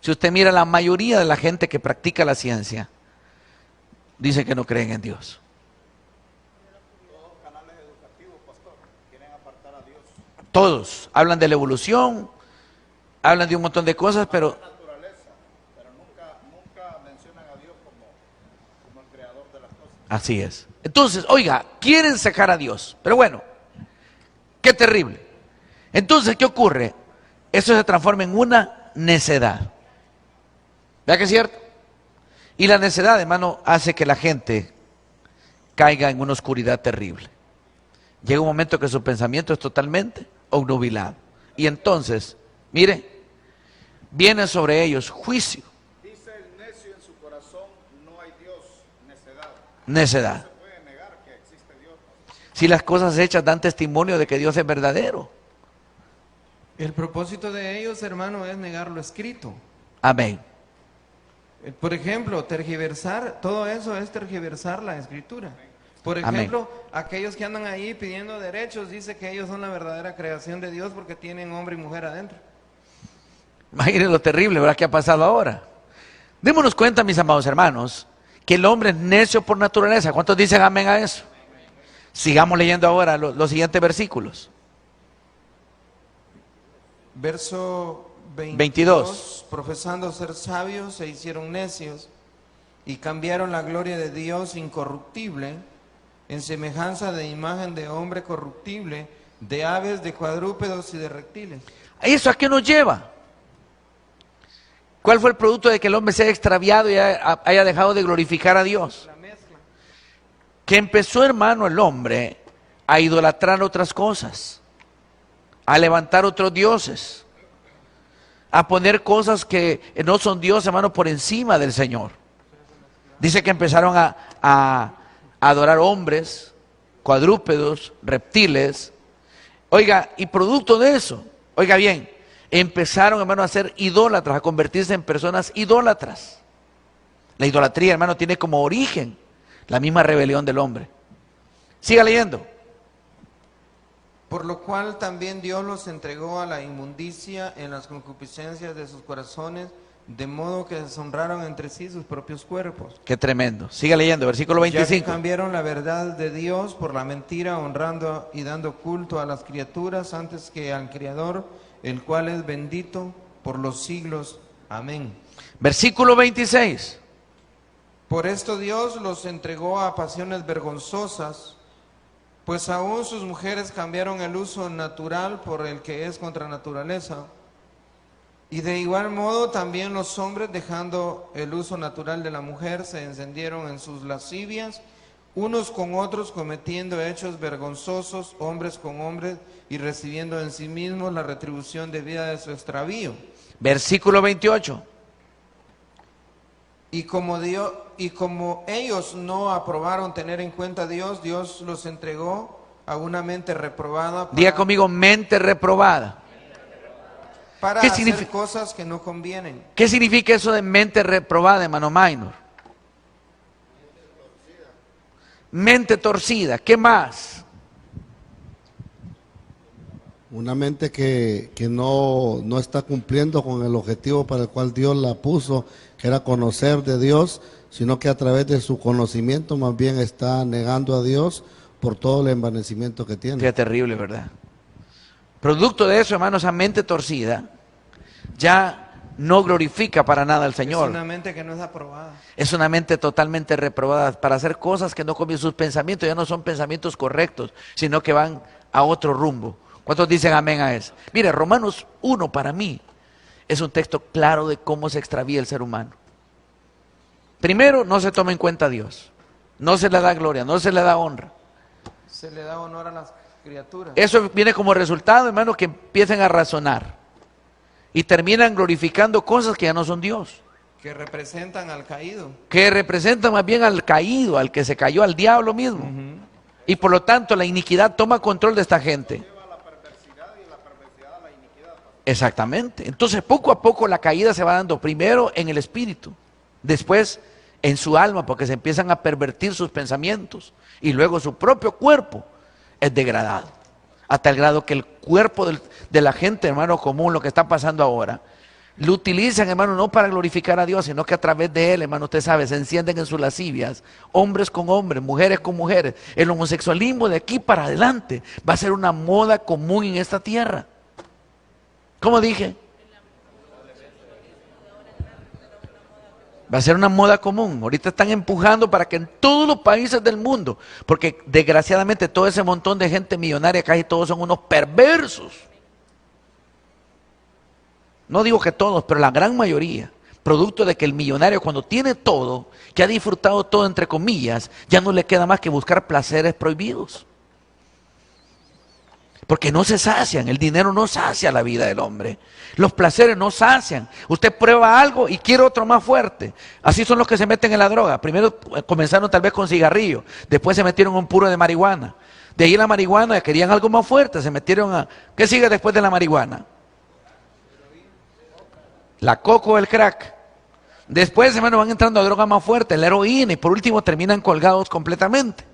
si usted mira la mayoría de la gente que practica la ciencia, dice que no creen en Dios. Todos hablan de la evolución, hablan de un montón de cosas, pero nunca mencionan a Dios como el creador de las cosas. así es. Entonces, oiga, quieren sacar a Dios, pero bueno, qué terrible. Entonces, ¿qué ocurre? Eso se transforma en una necedad. ¿Verdad que es cierto? Y la necedad, hermano, hace que la gente caiga en una oscuridad terrible. Llega un momento que su pensamiento es totalmente obnubilado. Y entonces, mire, viene sobre ellos juicio. Dice el necio en su corazón, no hay Dios, necedad. Necedad. No se puede negar que existe Dios. Si las cosas hechas dan testimonio de que Dios es verdadero. El propósito de ellos, hermano, es negar lo escrito. Amén. Por ejemplo, tergiversar, todo eso es tergiversar la escritura. Por ejemplo, aquellos que andan ahí pidiendo derechos, dice que ellos son la verdadera creación de Dios porque tienen hombre y mujer adentro. Imagínense lo terrible, ¿verdad? ¿Qué ha pasado ahora? Démonos cuenta, mis amados hermanos, que el hombre es necio por naturaleza. ¿Cuántos dicen amén a eso? Sigamos leyendo ahora los siguientes versículos. Verso 22. Profesando ser sabios, se hicieron necios y cambiaron la gloria de Dios incorruptible en semejanza de imagen de hombre corruptible, de aves, de cuadrúpedos y de reptiles. ¿Eso a qué nos lleva? ¿Cuál fue el producto de que el hombre se haya extraviado y haya dejado de glorificar a Dios? La mezcla. Que empezó, hermano, el hombre a idolatrar otras cosas, a levantar otros dioses, a poner cosas que no son Dios, hermano, por encima del Señor. Dice que empezaron a adorar hombres, cuadrúpedos, reptiles. Oiga, y producto de eso, oiga bien, empezaron, hermano, a ser idólatras, a convertirse en personas idólatras. La idolatría, hermano, tiene como origen la misma rebelión del hombre. Siga leyendo. Por lo cual también Dios los entregó a la inmundicia en las concupiscencias de sus corazones, de modo que deshonraron entre sí sus propios cuerpos. Qué tremendo. Siga leyendo, versículo Ya que 25. cambiaron la verdad de Dios por la mentira, honrando y dando culto a las criaturas antes que al Creador, el cual es bendito por los siglos. Amén. Versículo 26. Por esto Dios los entregó a pasiones vergonzosas, pues aún sus mujeres cambiaron el uso natural por el que es contra naturaleza. Y de igual modo también los hombres, dejando el uso natural de la mujer, se encendieron en sus lascivias, unos con otros, cometiendo hechos vergonzosos, hombres con hombres, y recibiendo en sí mismos la retribución debida de su extravío. Versículo 28. Y como ellos no aprobaron tener en cuenta a Dios, Dios los entregó a una mente reprobada Diga conmigo, mente reprobada. para ¿Qué hacer significa? cosas que no convienen. ¿Qué significa eso de mente reprobada, hermano Minor? Mente torcida. ¿Qué más? Una mente que no está cumpliendo con el objetivo para el cual Dios la puso, que era conocer de Dios, sino que a través de su conocimiento más bien está negando a Dios por todo el envanecimiento que tiene. Qué terrible, ¿verdad? Producto de eso, hermano, esa mente torcida ya no glorifica para nada al Señor. Es una mente que no es aprobada. Es una mente totalmente reprobada para hacer cosas que no convienen. Sus pensamientos ya no son pensamientos correctos, sino que van a otro rumbo. ¿Cuántos dicen amén a eso? Mire, Romanos 1 para mí es un texto claro de cómo se extravía el ser humano. Primero, no se toma en cuenta a Dios. No se le da gloria, no se le da honra. Se le da honor a las criaturas. Eso viene como resultado, hermano, que empiecen a razonar y terminan glorificando cosas que ya no son Dios, Que representan al caído. que representan más bien al caído, al que se cayó, al diablo mismo. Y por lo tanto la iniquidad toma control de esta gente. Exactamente. Entonces, poco a poco la caída se va dando primero en el espíritu, después en su alma, porque se empiezan a pervertir sus pensamientos, y luego su propio cuerpo es degradado, hasta el grado que el cuerpo de la gente, hermano, común, lo que está pasando ahora, lo utilizan, hermano, no para glorificar a Dios, sino que a través de él, hermano, usted sabe, se encienden en sus lascivias, hombres con hombres, mujeres con mujeres. El homosexualismo de aquí para adelante va a ser una moda común en esta tierra. ¿Cómo dije? Va a ser una moda común. Ahorita están empujando para que en todos los países del mundo, porque desgraciadamente todo ese montón de gente millonaria, casi todos son unos perversos. No digo que todos, pero la gran mayoría. Producto de que el millonario, cuando tiene todo, que ha disfrutado todo entre comillas, ya no le queda más que buscar placeres prohibidos. Porque no se sacian, el dinero no sacia la vida del hombre. Los placeres no sacian. Usted prueba algo y quiere otro más fuerte. Así son los que se meten en la droga. Primero comenzaron tal vez con cigarrillo, después se metieron un puro de marihuana. De ahí la marihuana, querían algo más fuerte, se metieron a... ¿Qué sigue después de la marihuana? La coco o el crack. Después, hermano, van entrando a drogas más fuertes, la heroína, y por último terminan colgados completamente.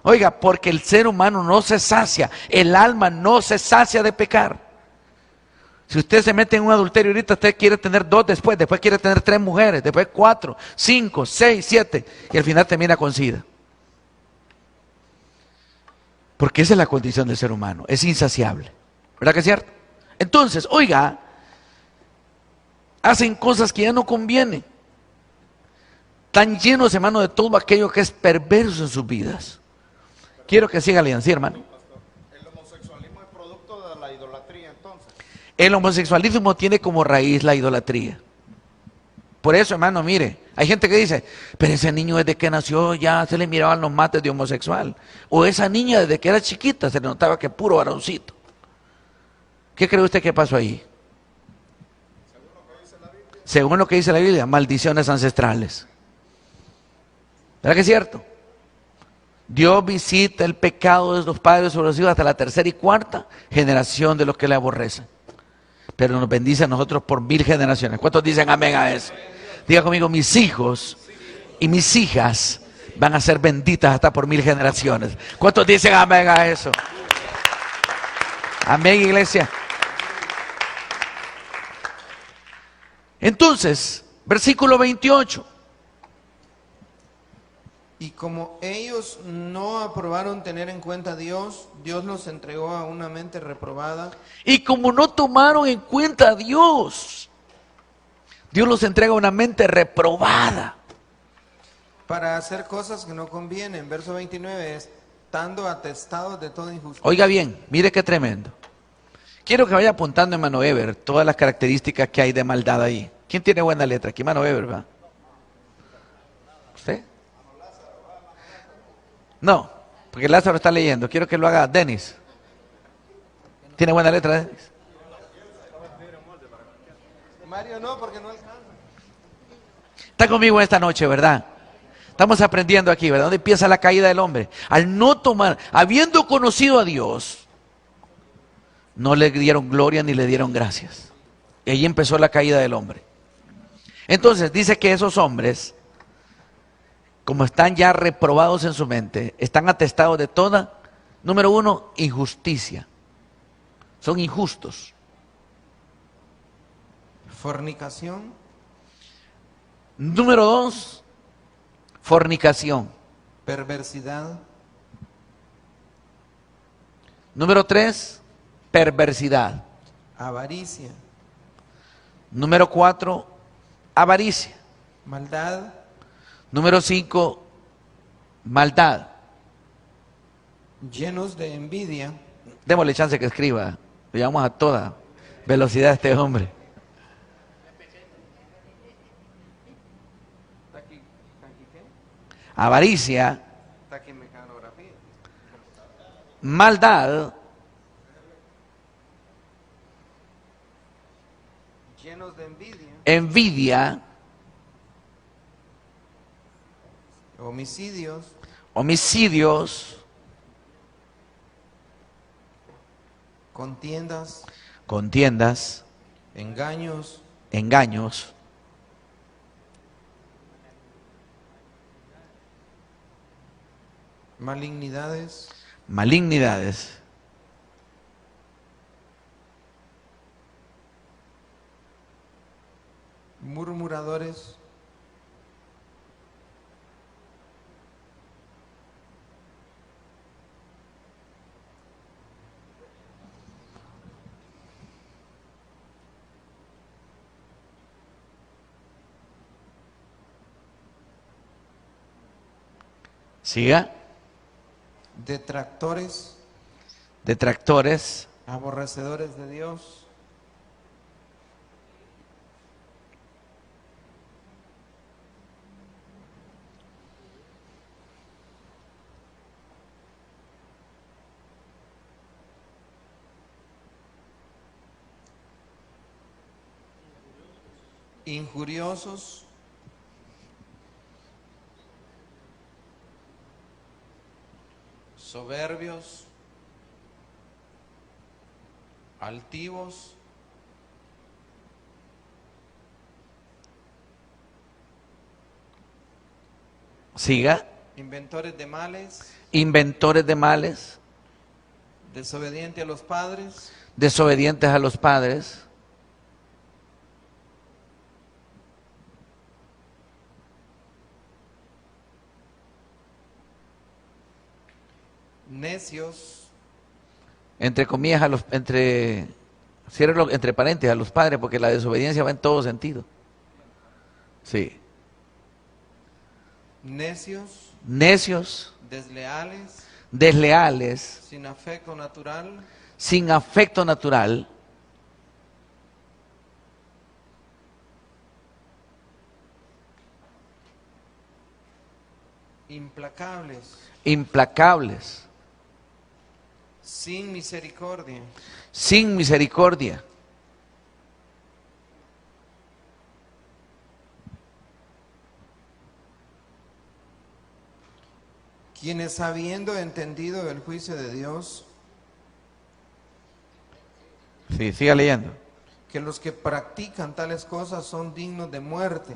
Oiga, porque el ser humano no se sacia, el alma no se sacia de pecar. Si usted se mete en un adulterio ahorita, usted quiere tener 2 después quiere tener 3 mujeres, después 4, 5, 6, 7, y al final termina con sida. Porque esa es la condición del ser humano, es insaciable. ¿Verdad que es cierto? Entonces, oiga, hacen cosas que ya no convienen. Están llenos, hermano, de todo aquello que es perverso en sus vidas. Quiero que siga leyendo, sí, hermano. El homosexualismo es producto de la idolatría, entonces. El homosexualismo tiene como raíz la idolatría. Por eso, hermano, mire, hay gente que dice, pero ese niño desde que nació ya se le miraban los mates de homosexual. O esa niña desde que era chiquita se le notaba que puro varoncito. ¿Qué cree usted que pasó ahí? Según lo que dice la Biblia, maldiciones ancestrales. ¿Verdad que es cierto? Dios visita el pecado de los padres sobre los hijos hasta la 3ª y 4ª generación de los que le aborrecen. Pero nos bendice a nosotros por 1000 generaciones. ¿Cuántos dicen amén a eso? Diga conmigo, mis hijos y mis hijas van a ser benditas hasta por 1000 generaciones. ¿Cuántos dicen amén a eso? Amén, iglesia. Entonces, versículo 28. Y como ellos no aprobaron tener en cuenta a Dios, Dios los entregó a una mente reprobada. Y como no tomaron en cuenta a Dios, Dios los entrega a una mente reprobada. Para hacer cosas que no convienen. Verso 29 es, estando atestados de toda injusticia. Oiga bien, mire qué tremendo. Quiero que vaya apuntando, hermano Eber, todas las características que hay de maldad ahí. ¿Quién tiene buena letra? Aquí, hermano Eber, ¿va? ¿Usted? No, porque Lázaro está leyendo. Quiero que lo haga Denis. ¿Tiene buena letra, Denis? Mario no, porque no alcanza. Está conmigo esta noche, ¿verdad? Estamos aprendiendo aquí, ¿verdad? ¿Dónde empieza la caída del hombre? Al no tomar, habiendo conocido a Dios, no le dieron gloria ni le dieron gracias. Y ahí empezó la caída del hombre. Entonces dice que esos hombres, como están ya reprobados en su mente, están atestados de toda, número 1, injusticia. Son injustos. Fornicación. Número 2, fornicación. Perversidad. Número 3, perversidad. Avaricia. Número 4, avaricia. Maldad. Número 5, maldad. Llenos de envidia. Démosle chance que escriba. Lo llevamos a toda velocidad a este hombre. Avaricia, maldad, Llenos de envidia. envidia, Homicidios. homicidios, Contiendas. contiendas, engaños, engaños, malignidades, malignidades, murmuradores, siga, detractores, detractores, aborrecedores de Dios, injuriosos, soberbios, altivos, siga, inventores de males, inventores de males, desobedientes a los padres, desobedientes a los padres, necios, entre comillas, ciérrelo entre paréntesis, a los padres, porque la desobediencia va en todo sentido. Sí. necios, Necios, desleales, desleales, sin afecto natural, sin afecto natural, implacables, implacables, sin misericordia, sin misericordia, quienes habiendo entendido el juicio de Dios, sí, siga leyendo. que los que practican tales cosas son dignos de muerte.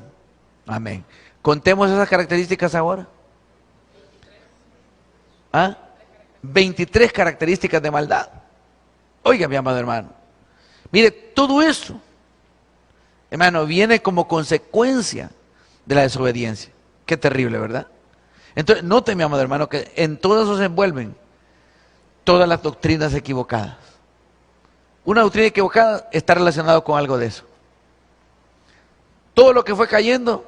Amén. Contemos esas características ahora. ¿Ah? 23 características de maldad. Oiga, mi amado hermano. Mire, todo eso, hermano, viene como consecuencia de la desobediencia. Qué terrible, ¿verdad? Entonces, note, mi amado hermano, que en todo eso se envuelven todas las doctrinas equivocadas. Una doctrina equivocada está relacionada con algo de eso. Todo lo que fue cayendo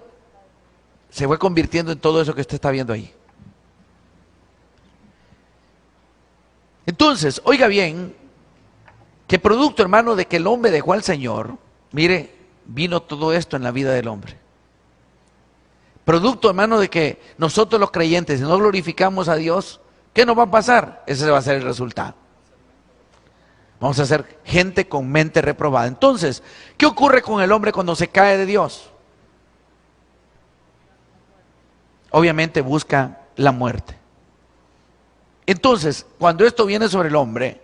se fue convirtiendo en todo eso que usted está viendo ahí. Entonces, oiga bien, que producto, hermano, de que el hombre dejó al Señor, mire, vino todo esto en la vida del hombre. Producto, hermano, de que nosotros los creyentes, si no glorificamos a Dios, ¿qué nos va a pasar? Ese va a ser el resultado. Vamos a ser gente con mente reprobada. Entonces, ¿qué ocurre con el hombre cuando se cae de Dios? Obviamente busca la muerte. Entonces, cuando esto viene sobre el hombre,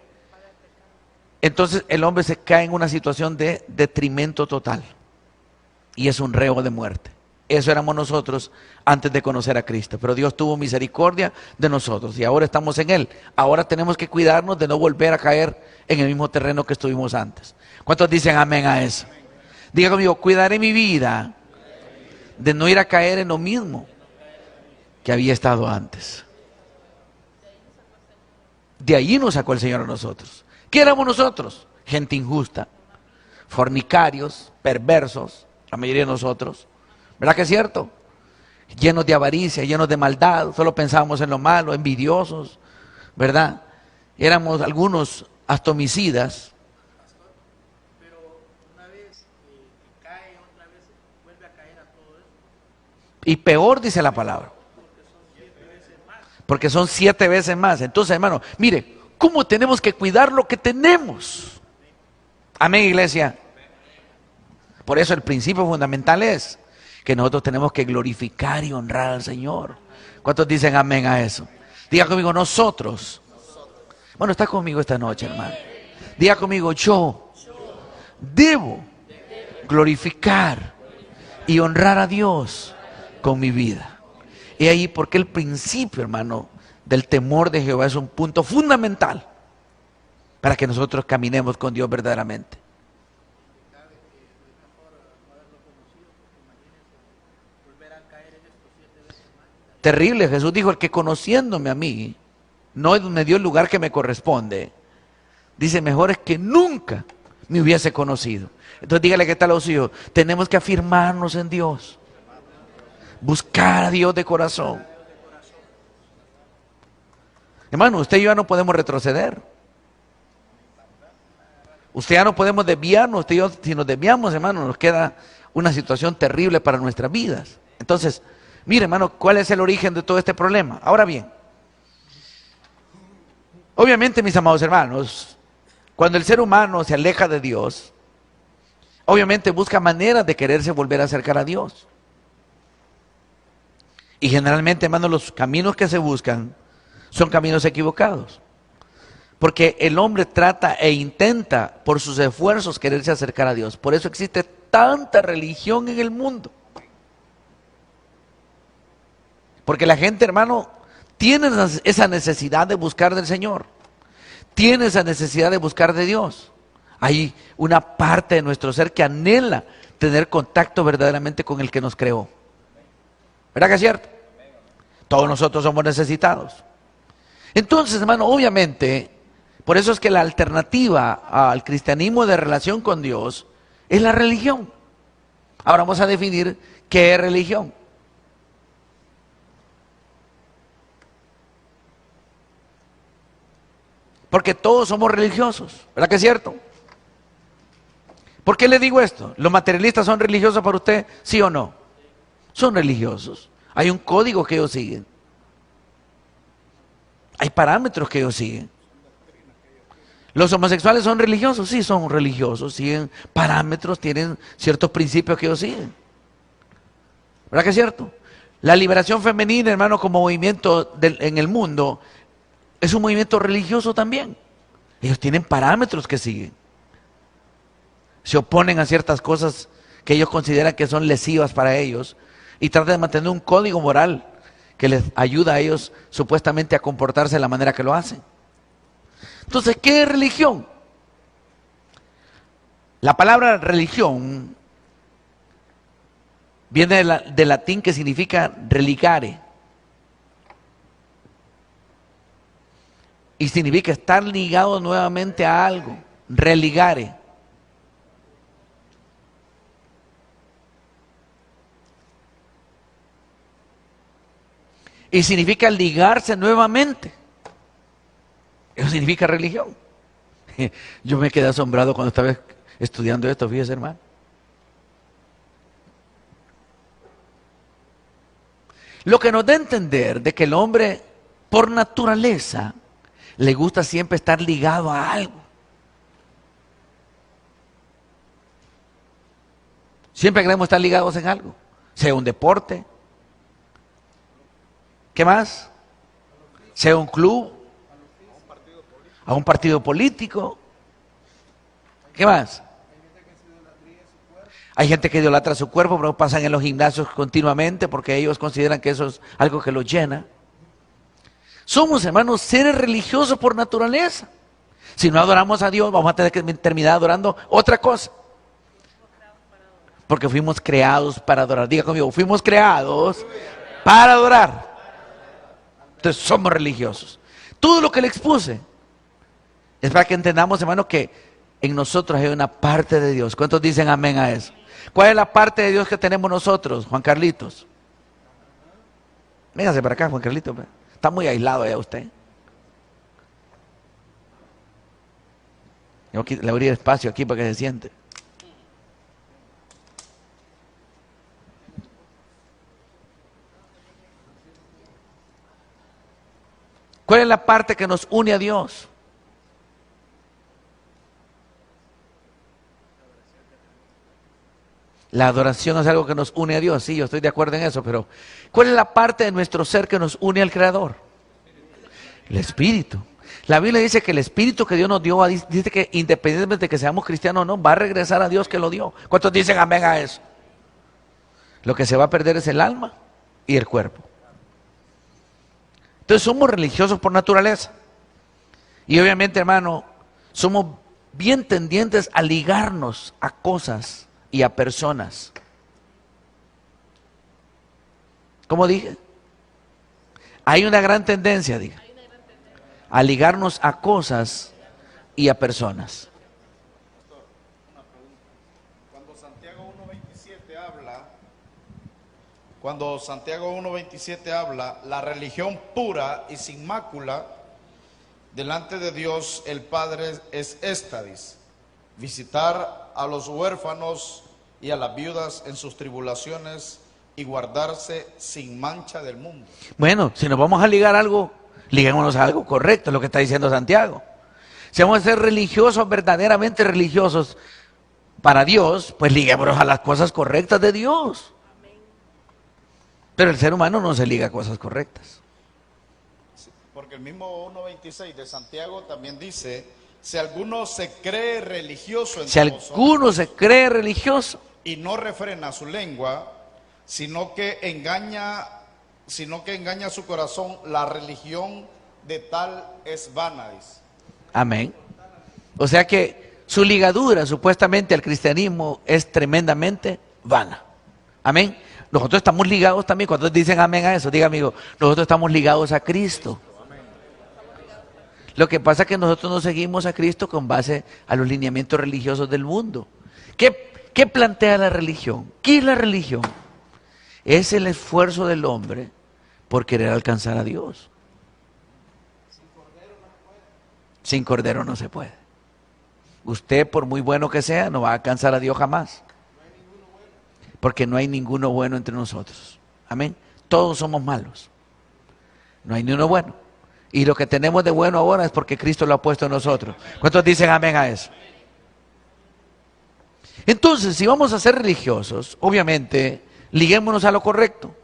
entonces el hombre se cae en una situación de detrimento total. Y es un reo de muerte. Eso éramos nosotros antes de conocer a Cristo. Pero Dios tuvo misericordia de nosotros y ahora estamos en Él. Ahora tenemos que cuidarnos de no volver a caer en el mismo terreno que estuvimos antes. ¿Cuántos dicen amén a eso? Diga conmigo, cuidaré mi vida de no ir a caer en lo mismo que había estado antes. De allí nos sacó el Señor a nosotros. ¿Qué éramos nosotros? Gente injusta, fornicarios, perversos, la mayoría de nosotros. ¿Verdad que es cierto? Llenos de avaricia, llenos de maldad, solo pensábamos en lo malo, envidiosos, ¿verdad? Éramos algunos hasta homicidas. Pero una vez cae, otra vez vuelve a caer a todo eso. Y peor dice la palabra. Porque son 7 veces más. Entonces, hermano, mire, ¿cómo tenemos que cuidar lo que tenemos? Amén, iglesia. Por eso el principio fundamental es que nosotros tenemos que glorificar y honrar al Señor. ¿Cuántos dicen amén a eso? Diga conmigo, nosotros. Bueno, está conmigo esta noche, hermano. Diga conmigo, yo debo glorificar y honrar a Dios con mi vida. Y ahí porque el principio, hermano, del temor de Jehová es un punto fundamental para que nosotros caminemos con Dios verdaderamente. Terrible, Jesús dijo, el que conociéndome a mí no me dio el lugar que me corresponde, dice, mejor es que nunca me hubiese conocido. Entonces dígale que tal los hijos, tenemos que afirmarnos en Dios, buscar a Dios de corazón. Hermano, usted y yo ya no podemos retroceder. Usted ya no podemos desviarnos. Usted y yo, si nos desviamos, hermano, nos queda una situación terrible para nuestras vidas. Entonces, mire, hermano, ¿cuál es el origen de todo este problema? Ahora bien, obviamente, mis amados hermanos, cuando el ser humano se aleja de Dios, obviamente busca maneras de quererse volver a acercar a Dios. Y generalmente, hermano, los caminos que se buscan son caminos equivocados. Porque el hombre trata e intenta por sus esfuerzos quererse acercar a Dios. Por eso existe tanta religión en el mundo. Porque la gente, hermano, tiene esa necesidad de buscar del Señor. Tiene esa necesidad de buscar de Dios. Hay una parte de nuestro ser que anhela tener contacto verdaderamente con el que nos creó. ¿Verdad que es cierto? Todos nosotros somos necesitados. Entonces, hermano, obviamente, por eso es que la alternativa al cristianismo de relación con Dios es la religión. Ahora vamos a definir qué es religión. Porque todos somos religiosos, ¿verdad que es cierto? ¿Por qué le digo esto? ¿Los materialistas son religiosos para usted? ¿Sí o no? Son religiosos. Hay un código que ellos siguen. Hay parámetros que ellos siguen. ¿Los homosexuales son religiosos? Sí, son religiosos. Siguen parámetros, tienen ciertos principios que ellos siguen. ¿Verdad que es cierto? La liberación femenina, hermano, como movimiento en el mundo, es un movimiento religioso también. Ellos tienen parámetros que siguen. Se oponen a ciertas cosas que ellos consideran que son lesivas para ellos y tratan de mantener un código moral que les ayuda a ellos supuestamente a comportarse de la manera que lo hacen. Entonces, ¿qué es religión? La palabra religión viene del latín que significa religare. Y significa estar ligado nuevamente a algo, religare. Y significa ligarse nuevamente. Eso significa religión. Yo me quedé asombrado cuando estaba estudiando esto, fíjese, hermano. Lo que nos da a entender de que el hombre, por naturaleza, le gusta siempre estar ligado a algo. Siempre queremos estar ligados en algo, sea un deporte, ¿qué más? Sea un club, a un partido político, ¿qué más? Hay gente que idolatra su cuerpo, pero pasan en los gimnasios continuamente porque ellos consideran que eso es algo que los llena. Somos, hermanos, seres religiosos por naturaleza. Si no adoramos a Dios, vamos a tener que terminar adorando otra cosa. Porque fuimos creados para adorar. Diga conmigo, fuimos creados para adorar. Entonces somos religiosos. Todo lo que le expuse es para que entendamos, hermano, que en nosotros hay una parte de Dios. ¿Cuántos dicen amén a eso? ¿Cuál es la parte de Dios que tenemos nosotros, Juan Carlitos? Véngase para acá, Juan Carlitos. Está muy aislado ya usted. Le abrí espacio aquí para que se siente. ¿Cuál es la parte que nos une a Dios? La adoración es algo que nos une a Dios, sí, yo estoy de acuerdo en eso, pero ¿cuál es la parte de nuestro ser que nos une al Creador? El Espíritu. La Biblia dice que el Espíritu que Dios nos dio, dice que independientemente de que seamos cristianos o no, va a regresar a Dios que lo dio. ¿Cuántos dicen amén a eso? Lo que se va a perder es el alma y el cuerpo. Entonces somos religiosos por naturaleza. Y obviamente, hermano, somos bien tendientes a ligarnos a cosas y a personas. ¿Cómo dije? Hay una gran tendencia, diga, a ligarnos a cosas y a personas. Cuando Santiago 1.27 habla, la religión pura y sin mácula delante de Dios el Padre es esta, dice: visitar a los huérfanos y a las viudas en sus tribulaciones y guardarse sin mancha del mundo. Bueno, si nos vamos a ligar algo, liguémonos a algo correcto, es lo que está diciendo Santiago. Si vamos a ser religiosos, verdaderamente religiosos para Dios, pues liguémonos a las cosas correctas de Dios. Pero el ser humano no se liga a cosas correctas. Porque el mismo 1.26 de Santiago también dice: si alguno se cree religioso en Si alguno se cree religioso y no refrena su lengua, sino que engaña su corazón, la religión de tal es vana, dice. amén. O sea que su ligadura supuestamente al cristianismo es tremendamente vana. Amén. Nosotros estamos ligados también. Cuando dicen amén a eso, diga amigo, nosotros estamos ligados a Cristo. Lo que pasa es que nosotros no seguimos a Cristo con base a los lineamientos religiosos del mundo. ¿Qué plantea la religión? ¿Qué es la religión? Es el esfuerzo del hombre por querer alcanzar a Dios. Sin cordero no se puede. Usted, por muy bueno que sea, no va a alcanzar a Dios jamás. Porque no hay ninguno bueno entre nosotros. Amén. Todos somos malos. No hay ni uno bueno. Y lo que tenemos de bueno ahora es porque Cristo lo ha puesto en nosotros. ¿Cuántos dicen amén a eso? Entonces, si vamos a ser religiosos, obviamente, liguémonos a lo correcto.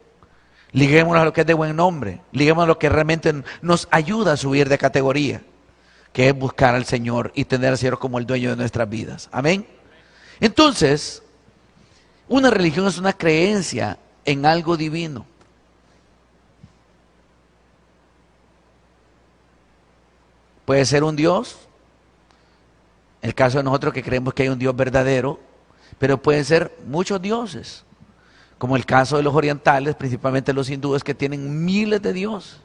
Liguémonos a lo que es de buen nombre. Liguémonos a lo que realmente nos ayuda a subir de categoría, que es buscar al Señor y tener al Señor como el dueño de nuestras vidas. Amén. Entonces, una religión es una creencia en algo divino. Puede ser un Dios, en el caso de nosotros que creemos que hay un Dios verdadero, pero pueden ser muchos dioses, como el caso de los orientales, principalmente los hindúes, que tienen miles de dioses.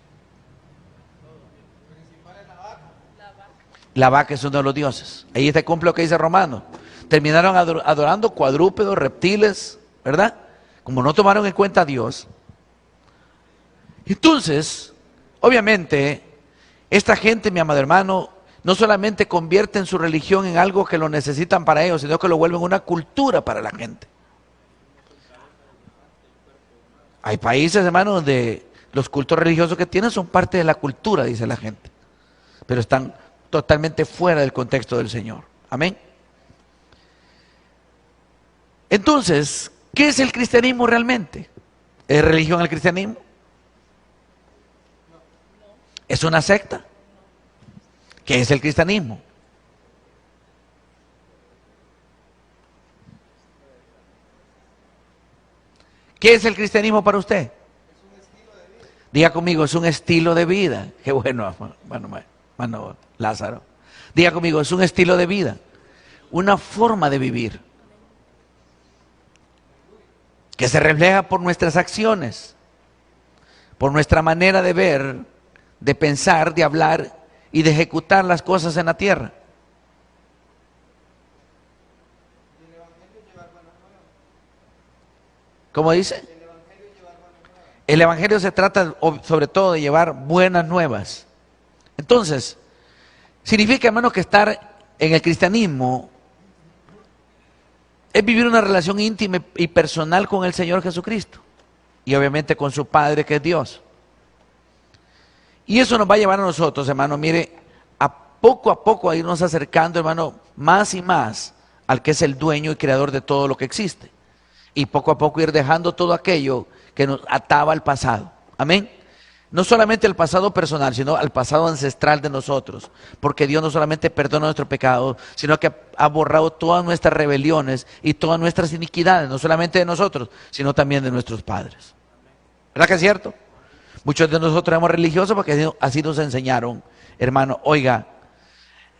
La vaca es uno de los dioses. Ahí está cumple lo que dice Romanos. Terminaron adorando cuadrúpedos, reptiles, ¿verdad? Como no tomaron en cuenta a Dios. Entonces, obviamente, esta gente, mi amado hermano, no solamente convierten su religión en algo que lo necesitan para ellos, sino que lo vuelven una cultura para la gente. Hay países, hermano, donde los cultos religiosos que tienen son parte de la cultura, dice la gente. Pero están totalmente fuera del contexto del Señor. Amén. Entonces, ¿qué es el cristianismo realmente? ¿Es religión el cristianismo? ¿Es una secta? ¿Qué es el cristianismo? ¿Qué es el cristianismo para usted? Diga conmigo, es un estilo de vida. Qué bueno, hermano Lázaro. Diga conmigo, es un estilo de vida, una forma de vivir, que se refleja por nuestras acciones, por nuestra manera de ver, de pensar, de hablar y de ejecutar las cosas en la tierra. ¿Cómo dice? El evangelio se trata sobre todo de llevar buenas nuevas. Entonces, significa, hermano, que estar en el cristianismo es vivir una relación íntima y personal con el Señor Jesucristo y obviamente con su Padre, que es Dios. Y eso nos va a llevar a nosotros, hermano, mire, a poco a irnos acercando, hermano, más y más al que es el dueño y creador de todo lo que existe. Y poco a poco ir dejando todo aquello que nos ataba al pasado. Amén. no solamente al pasado personal, sino al pasado ancestral de nosotros. Porque Dios no solamente perdona nuestros pecados, sino que ha borrado todas nuestras rebeliones y todas nuestras iniquidades, no solamente de nosotros, sino también de nuestros padres. ¿Verdad que es cierto? Muchos de nosotros somos religiosos porque así nos enseñaron, hermano. Oiga,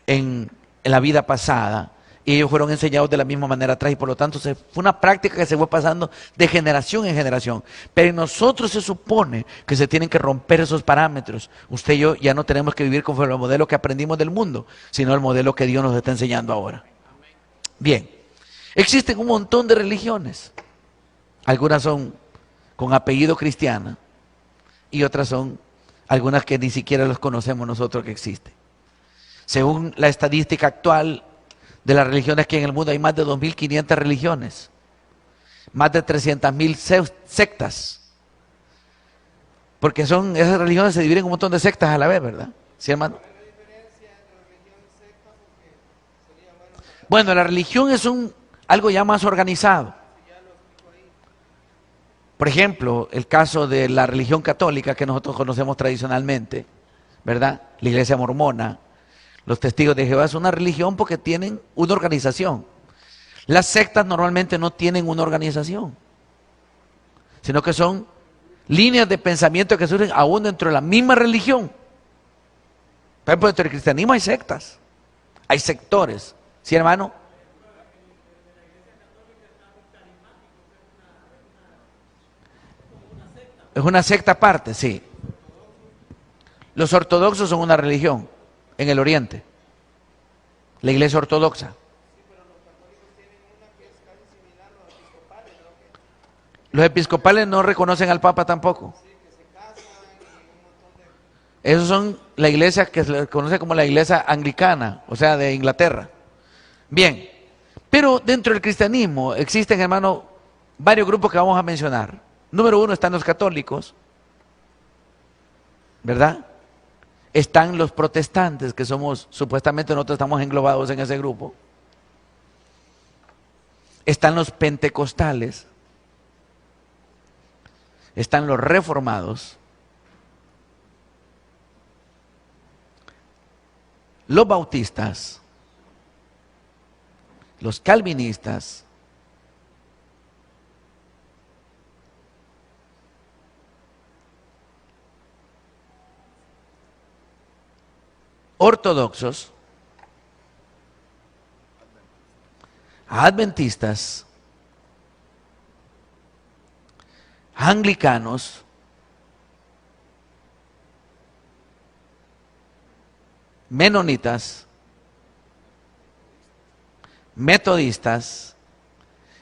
en la vida pasada, y ellos fueron enseñados de la misma manera atrás, y por lo tanto fue una práctica que se fue pasando de generación en generación. Pero en nosotros se supone que se tienen que romper esos parámetros. Usted y yo ya no tenemos que vivir conforme al modelo que aprendimos del mundo, sino el modelo que Dios nos está enseñando ahora. Bien, existen un montón de religiones. Algunas son con apellido cristiano y otras son algunas que ni siquiera los conocemos nosotros que existen. Según la estadística actual de las religiones que en el mundo hay más de 2.500 religiones, más de 300.000 sectas, porque esas religiones se dividen en un montón de sectas a la vez, ¿verdad? ¿Sí, hermano? Bueno, la religión es algo ya más organizado. Por ejemplo, el caso de la religión católica que nosotros conocemos tradicionalmente, ¿verdad? La iglesia mormona, los testigos de Jehová, es una religión porque tienen una organización. Las sectas normalmente no tienen una organización, sino que son líneas de pensamiento que surgen aún dentro de la misma religión. Por ejemplo, dentro del cristianismo hay sectas, hay sectores, ¿sí, hermano? Es una secta aparte, sí. Los ortodoxos son una religión en el Oriente, la iglesia ortodoxa. Los episcopales no reconocen al Papa tampoco. Esos son la iglesia que se conoce como la iglesia anglicana, o sea, de Inglaterra. Bien, pero dentro del cristianismo existen, hermano, varios grupos que vamos a mencionar. Número 1 están los católicos, ¿verdad? Están los protestantes, que somos, supuestamente nosotros estamos englobados en ese grupo. Están los pentecostales. Están los reformados. Los bautistas. Los calvinistas. Ortodoxos, adventistas, anglicanos, menonitas, metodistas.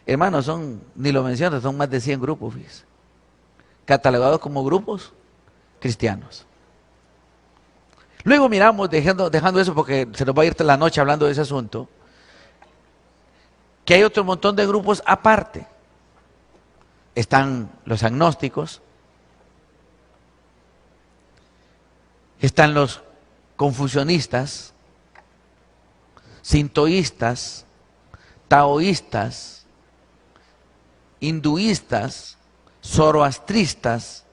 Hermanos, ni lo menciono, son más de 100 grupos, fíjense, catalogados como grupos cristianos. Luego miramos, dejando eso porque se nos va a ir la noche hablando de ese asunto, que hay otro montón de grupos aparte. Están los agnósticos, están los confucionistas, sintoístas, taoístas, hinduistas, zoroastristas.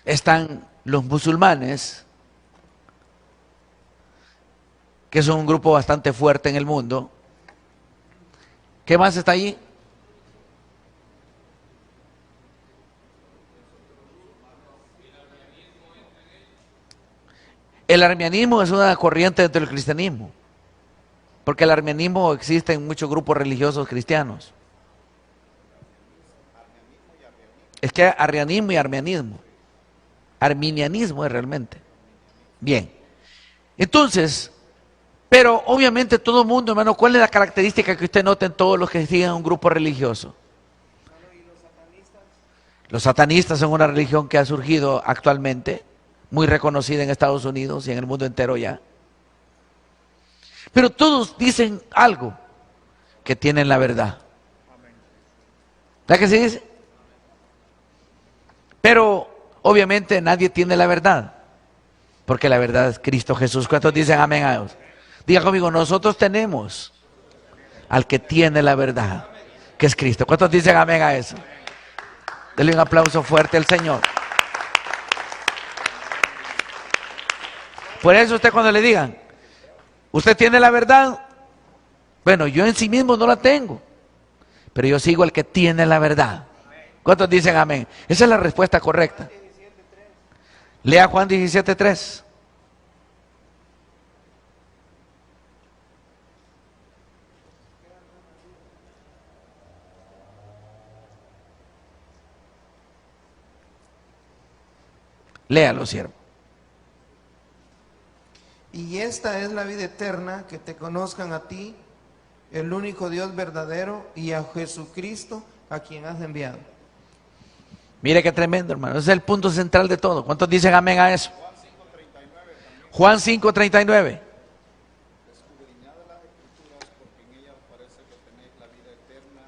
Están los musulmanes, que son un grupo bastante fuerte en el mundo. ¿Qué más está allí? El arminianismo es una corriente dentro del cristianismo, porque el arminianismo existe en muchos grupos religiosos cristianos. Es que hay arrianismo y arminianismo. Arminianismo es realmente. Bien. Entonces, pero obviamente todo el mundo, hermano, ¿cuál es la característica que usted nota en todos los que siguen un grupo religioso? Los satanistas son una religión que ha surgido actualmente, muy reconocida en Estados Unidos y en el mundo entero ya. Pero todos dicen algo, que tienen la verdad. ¿Verdad que se dice? Pero obviamente nadie tiene la verdad, porque la verdad es Cristo Jesús. ¿Cuántos dicen amén a Dios? Diga conmigo, nosotros tenemos al que tiene la verdad, que es Cristo. ¿Cuántos dicen amén a eso? Denle un aplauso fuerte al Señor. Por eso usted cuando le digan, ¿usted tiene la verdad? Bueno, yo en sí mismo no la tengo, pero yo sigo al que tiene la verdad. ¿Cuántos dicen amén? Esa es la respuesta correcta. Lea Juan 17:3. Léalo, siervo. Y esta es la vida eterna, que te conozcan a ti, el único Dios verdadero, y a Jesucristo, a quien has enviado. Mire qué tremendo, hermano. Ese es el punto central de todo. ¿Cuántos dicen amén a eso? Juan 5:39. Escudriñad las Escrituras, porque en ellas parece que tenéis la vida eterna,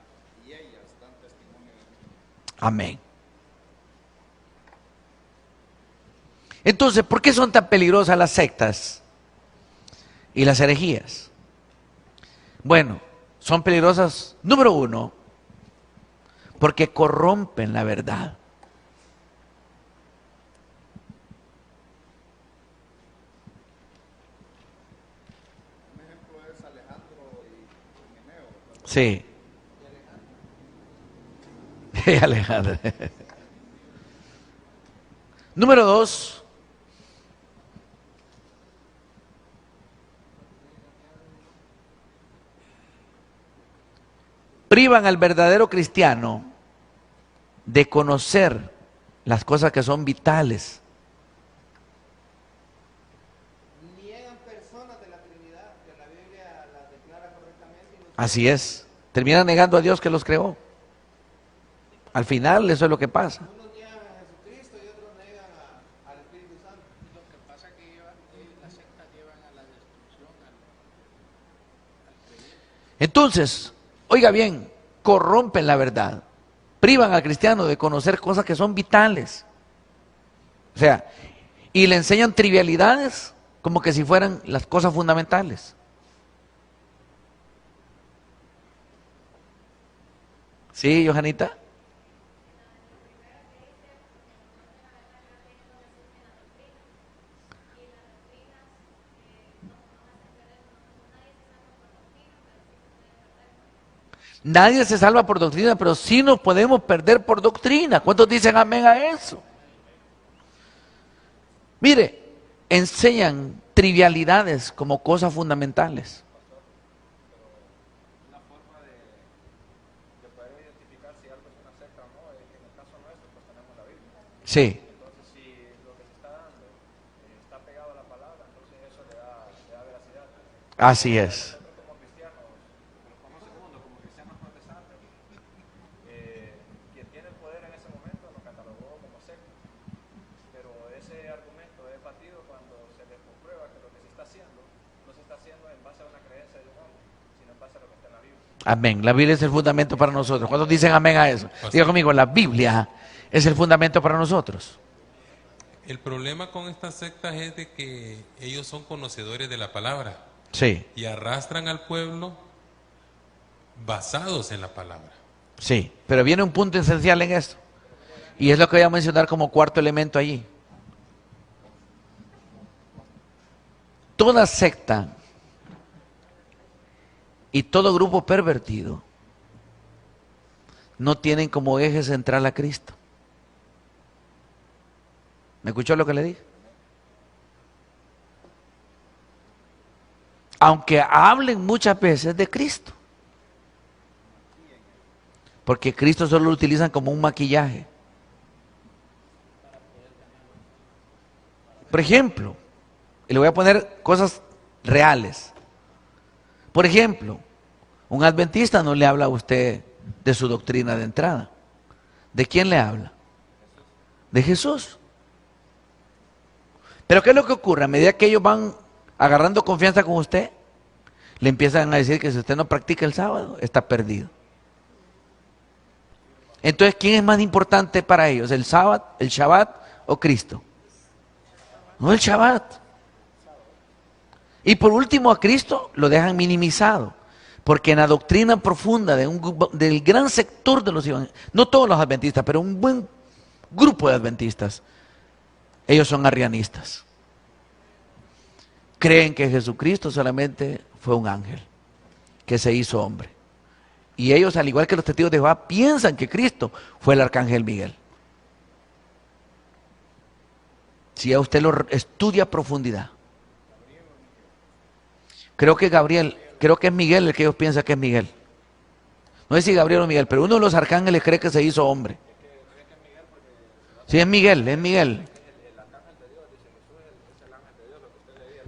y ellas dan testimonio de mí. Amén. Entonces, ¿por qué son tan peligrosas las sectas y las herejías? Bueno, son peligrosas, número uno, porque corrompen la verdad. Sí. Alejandro. Número dos, privan al verdadero cristiano de conocer las cosas que son vitales. Niegan personas de la Trinidad, que la Biblia las declara correctamente. Así es. Terminan negando a Dios que los creó. Al final eso es lo que pasa. Unos niegan a Jesucristo y otros niegan al Espíritu Santo. Lo que pasa es que las sectas llevan a la destrucción al creyente. Entonces, oiga bien, corrompen la verdad, privan al cristiano de conocer cosas que son vitales. O sea, y le enseñan trivialidades como que si fueran las cosas fundamentales. ¿Sí, Johanita? Nadie se salva por doctrina, pero sí nos podemos perder por doctrina. ¿Cuántos dicen amén a eso? Mire, enseñan trivialidades como cosas fundamentales. Una forma de poder identificar si algo es una secta o no es que en el caso nuestro pues tenemos la Biblia. Sí, Entonces si lo que se está dando está pegado a la palabra, entonces eso le da veracidad. así es. Nosotros como cristianos, los famosos segundos, como cristianos protestantes, quien tiene el poder en ese momento nos catalogó como secta. Pero ese argumento es batido cuando se les comprueba que lo que se está haciendo no se está haciendo en base a una creencia de un hombre, sino en base a lo que está en la Biblia. Amén. La Biblia es el fundamento para nosotros. ¿Cuántos dicen amén a eso? Diga conmigo, la Biblia es el fundamento para nosotros. El problema con estas sectas es de que ellos son conocedores de la palabra Sí, y arrastran al pueblo basados en la palabra. sí. Pero viene un punto esencial en esto. Y es lo que voy a mencionar como cuarto elemento allí. Toda secta y todo grupo pervertido no tienen como eje central a Cristo. ¿Me escuchó lo que le dije? Aunque hablen muchas veces de Cristo. Porque Cristo solo lo utilizan como un maquillaje. Por ejemplo, y le voy a poner cosas reales. Por ejemplo, un adventista no le habla a usted de su doctrina de entrada. ¿De quién le habla? De Jesús. Pero ¿qué es lo que ocurre? A medida que ellos van agarrando confianza con usted, le empiezan a decir que si usted no practica el sábado, está perdido. Entonces, ¿quién es más importante para ellos? ¿El sábado, el Shabbat o Cristo? No, el Shabbat. Y por último a Cristo lo dejan minimizado. Porque en la doctrina profunda del gran sector de los evangélicos, no todos los adventistas, pero un buen grupo de adventistas, ellos son arrianistas. Creen que Jesucristo solamente fue un ángel, que se hizo hombre. Y ellos, al igual que los testigos de Jehová, piensan que Cristo fue el arcángel Miguel. Si a usted lo estudia a profundidad. Creo que es Miguel el que ellos piensan que es Miguel. No sé si Gabriel o Miguel, pero uno de los arcángeles cree que se hizo hombre. Sí, es Miguel, es Miguel.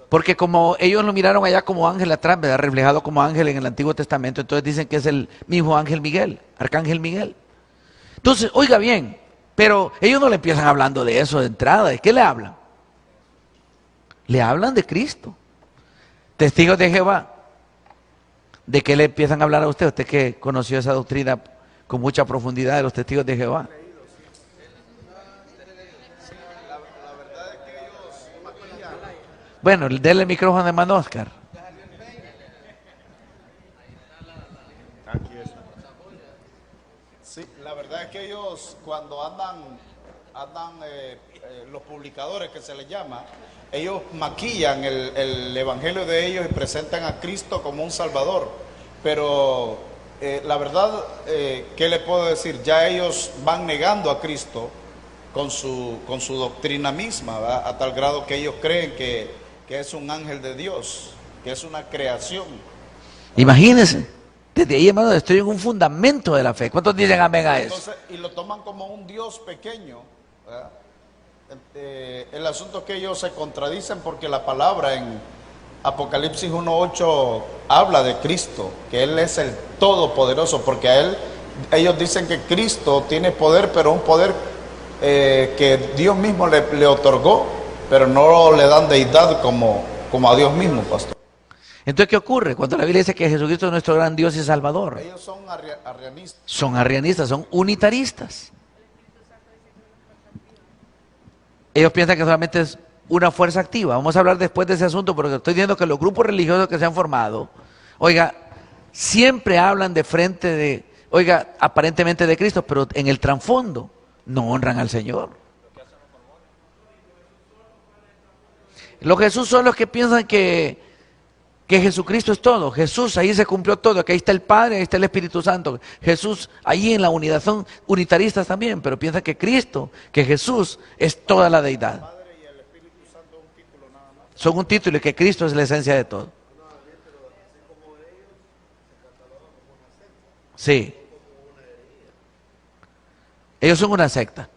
Porque como ellos lo miraron allá como ángel atrás, ¿verdad? Reflejado como ángel en el Antiguo Testamento, entonces dicen que es el mismo ángel Miguel, arcángel Miguel. Entonces, oiga bien, pero ellos no le empiezan hablando de eso de entrada. ¿De qué le hablan? Le hablan de Cristo. Testigos de Jehová. ¿De qué le empiezan a hablar a usted? Usted que conoció esa doctrina con mucha profundidad de los testigos de Jehová. Bueno, denle el micrófono a hermano Oscar. Aquí está. Sí, la verdad es que ellos cuando andan los publicadores que se les llama, ellos maquillan el evangelio de ellos y presentan a Cristo como un salvador. Pero la verdad, ¿qué le puedo decir? Ya ellos van negando a Cristo con su doctrina misma, ¿verdad? A tal grado que ellos creen que es un ángel de Dios, que es una creación. Imagínense, desde ahí, hermano, estoy en un fundamento de la fe. ¿Cuántos dicen amén a eso? Entonces, y lo toman como un Dios pequeño, ¿verdad? El asunto es que ellos se contradicen porque la palabra en Apocalipsis 1:8 habla de Cristo, que Él es el Todopoderoso, porque ellos dicen que Cristo tiene poder, pero un poder que Dios mismo le otorgó, pero no le dan deidad como a Dios mismo, pastor. Entonces, ¿qué ocurre? Cuando la Biblia dice que Jesucristo es nuestro gran Dios y Salvador. Ellos son arrianistas. Son arrianistas, son unitaristas. Ellos piensan que solamente es una fuerza activa. Vamos a hablar después de ese asunto, porque estoy diciendo que los grupos religiosos que se han formado, oiga, siempre hablan de frente aparentemente de Cristo, pero en el trasfondo no honran al Señor. Los Jesús son los que piensan que Jesucristo es todo. Jesús, ahí se cumplió todo, que ahí está el Padre, ahí está el Espíritu Santo. Jesús, ahí en la unidad son unitaristas también, pero piensan que Cristo, que Jesús es toda la deidad. Son un título y que Cristo es la esencia de todo. Sí. Ellos son una secta.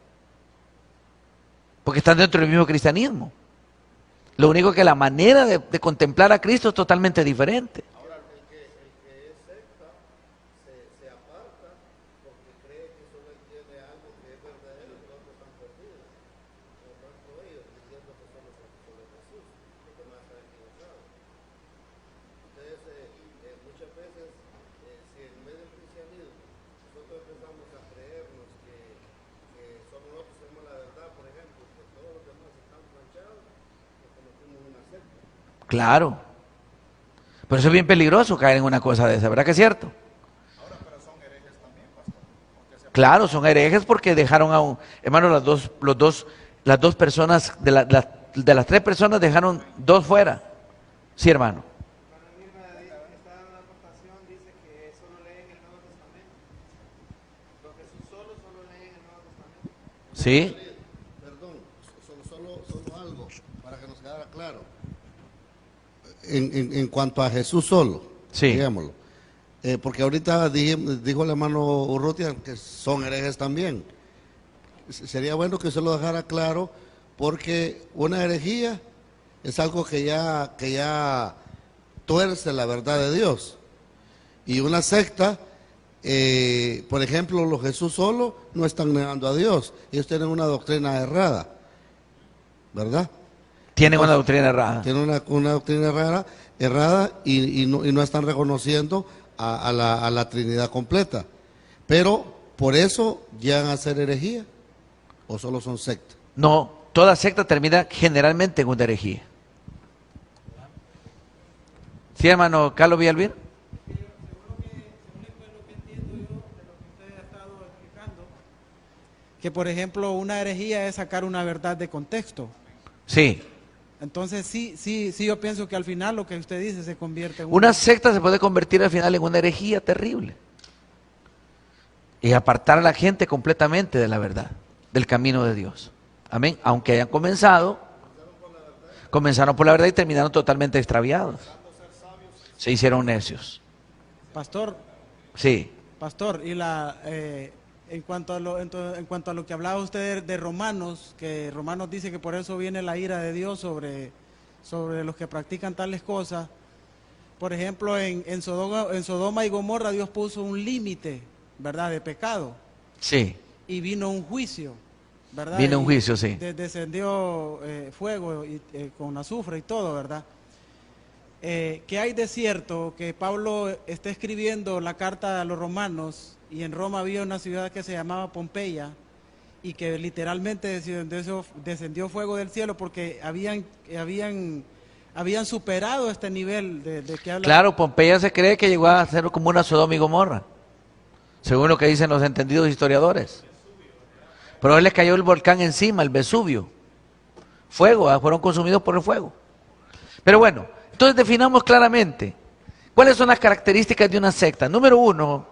Porque están dentro del mismo cristianismo. Lo único que la manera de contemplar a Cristo es totalmente diferente. Ahora, el que es secta se aparta porque cree que solo entiende algo que es verdadero y los otros están perdidos. Por tanto, ellos diciendo que solo Jesús, lo que más está equivocado. Entonces, muchas veces, si en medio del cristianismo nosotros empezamos a creernos que somos nosotros, somos la verdad, por ejemplo, que todos los demás están manchados, una secta. Claro. Pero eso es bien peligroso caer en una cosa de esa, ¿verdad que es cierto? Ahora, pero son herejes también, pastor. Claro, son herejes porque dejaron a hermano, las dos personas, de las tres personas dejaron dos fuera. Sí, hermano. Sí. Perdón, solo algo para que nos quedara claro. En cuanto a Jesús solo, Sí. digámoslo. Porque ahorita dijo el hermano Urrutia que son herejes también. Sería bueno que usted lo dejara claro, porque una herejía es algo que ya tuerce la verdad de Dios. Y una secta, por ejemplo, los Jesús solo no están negando a Dios. Ellos tienen una doctrina errada, ¿verdad? Tienen una doctrina errada. Tienen una doctrina errada y no están reconociendo a la Trinidad completa. Pero por eso llegan a ser herejía, o solo son sectas. No, toda secta termina generalmente en una herejía. ¿Sí, hermano Carlos Villalbir? que por ejemplo una herejía es sacar una verdad de contexto. Sí. Entonces sí, yo pienso que al final lo que usted dice se convierte en Una secta se puede convertir al final en una herejía terrible. Y apartar a la gente completamente de la verdad, del camino de Dios. Amén. Aunque hayan comenzaron por la verdad y terminaron totalmente extraviados. Se hicieron necios. Pastor, Sí. y en cuanto a lo que hablaba usted de Romanos, que Romanos dice que por eso viene la ira de Dios sobre los que practican tales cosas. Por ejemplo, en Sodoma y Gomorra Dios puso un límite, ¿verdad?, de pecado. Sí. Y vino un juicio, ¿verdad? Vino un juicio, sí. Descendió fuego con azufre y todo, ¿verdad? ¿Qué hay de cierto que Pablo está escribiendo la carta a los romanos y en Roma había una ciudad que se llamaba Pompeya y que literalmente descendió fuego del cielo porque habían superado este nivel de que habla? Claro, Pompeya se cree que llegó a ser como una Sodoma y Gomorra, según lo que dicen los entendidos historiadores. Pero a él les cayó el volcán encima, el Vesubio. Fuego, fueron consumidos por el fuego. Pero bueno, entonces definamos claramente cuáles son las características de una secta. Número 1,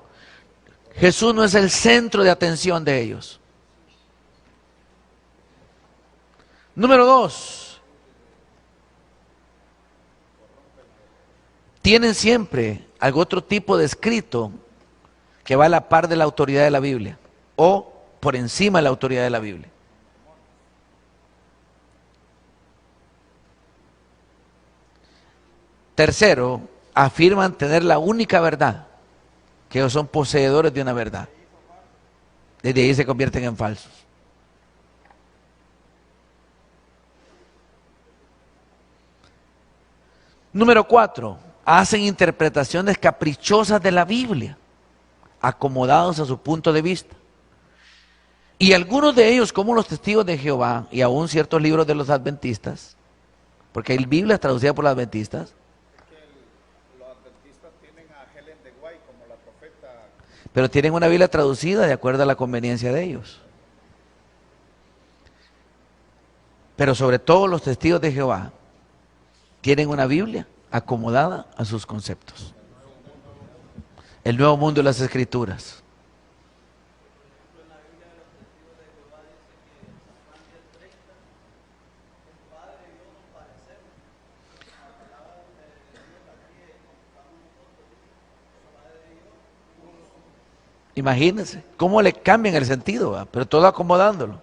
Jesús no es el centro de atención de ellos. Número 2, tienen siempre algún otro tipo de escrito que va a la par de la autoridad de la Biblia o por encima de la autoridad de la Biblia. Tercero, afirman tener la única verdad, que ellos son poseedores de una verdad. Desde ahí se convierten en falsos. Número 4, hacen interpretaciones caprichosas de la Biblia, acomodados a su punto de vista. Y algunos de ellos, como los testigos de Jehová y aún ciertos libros de los adventistas, porque hay Biblias traducidas por los adventistas, pero tienen una Biblia traducida de acuerdo a la conveniencia de ellos. Pero sobre todo los testigos de Jehová tienen una Biblia acomodada a sus conceptos. El nuevo mundo de las Escrituras. Imagínense cómo le cambian el sentido, ¿va? Pero todo acomodándolo.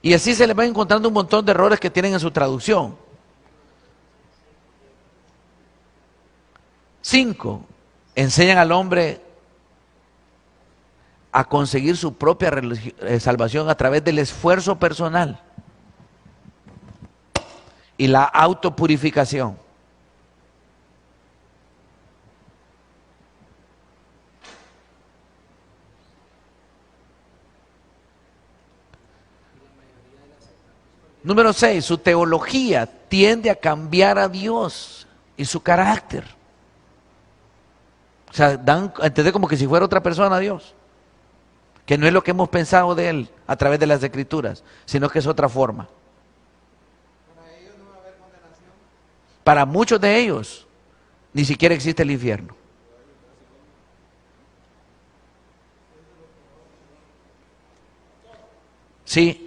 Y así se les va encontrando un montón de errores que tienen en su traducción. 5, enseñan al hombre a conseguir su propia salvación a través del esfuerzo personal y la autopurificación. Número 6, su teología tiende a cambiar a Dios y su carácter. O sea, dan a entender como que si fuera otra persona a Dios. Que no es lo que hemos pensado de Él a través de las Escrituras, sino que es otra forma. Para muchos de ellos, ni siquiera existe el infierno. Sí.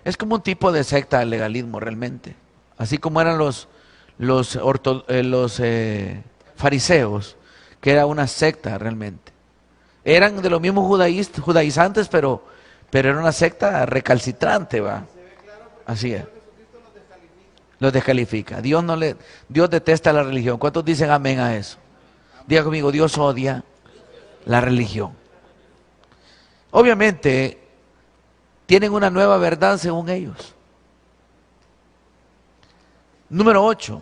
Es como un tipo de secta del legalismo realmente. Así como eran los fariseos, que era una secta realmente. Eran de los mismos judaizantes, pero era una secta recalcitrante, va. Así es. Los descalifica. Dios detesta la religión. ¿Cuántos dicen amén a eso? Diga conmigo, Dios odia la religión. Obviamente, tienen una nueva verdad según ellos. Número 8,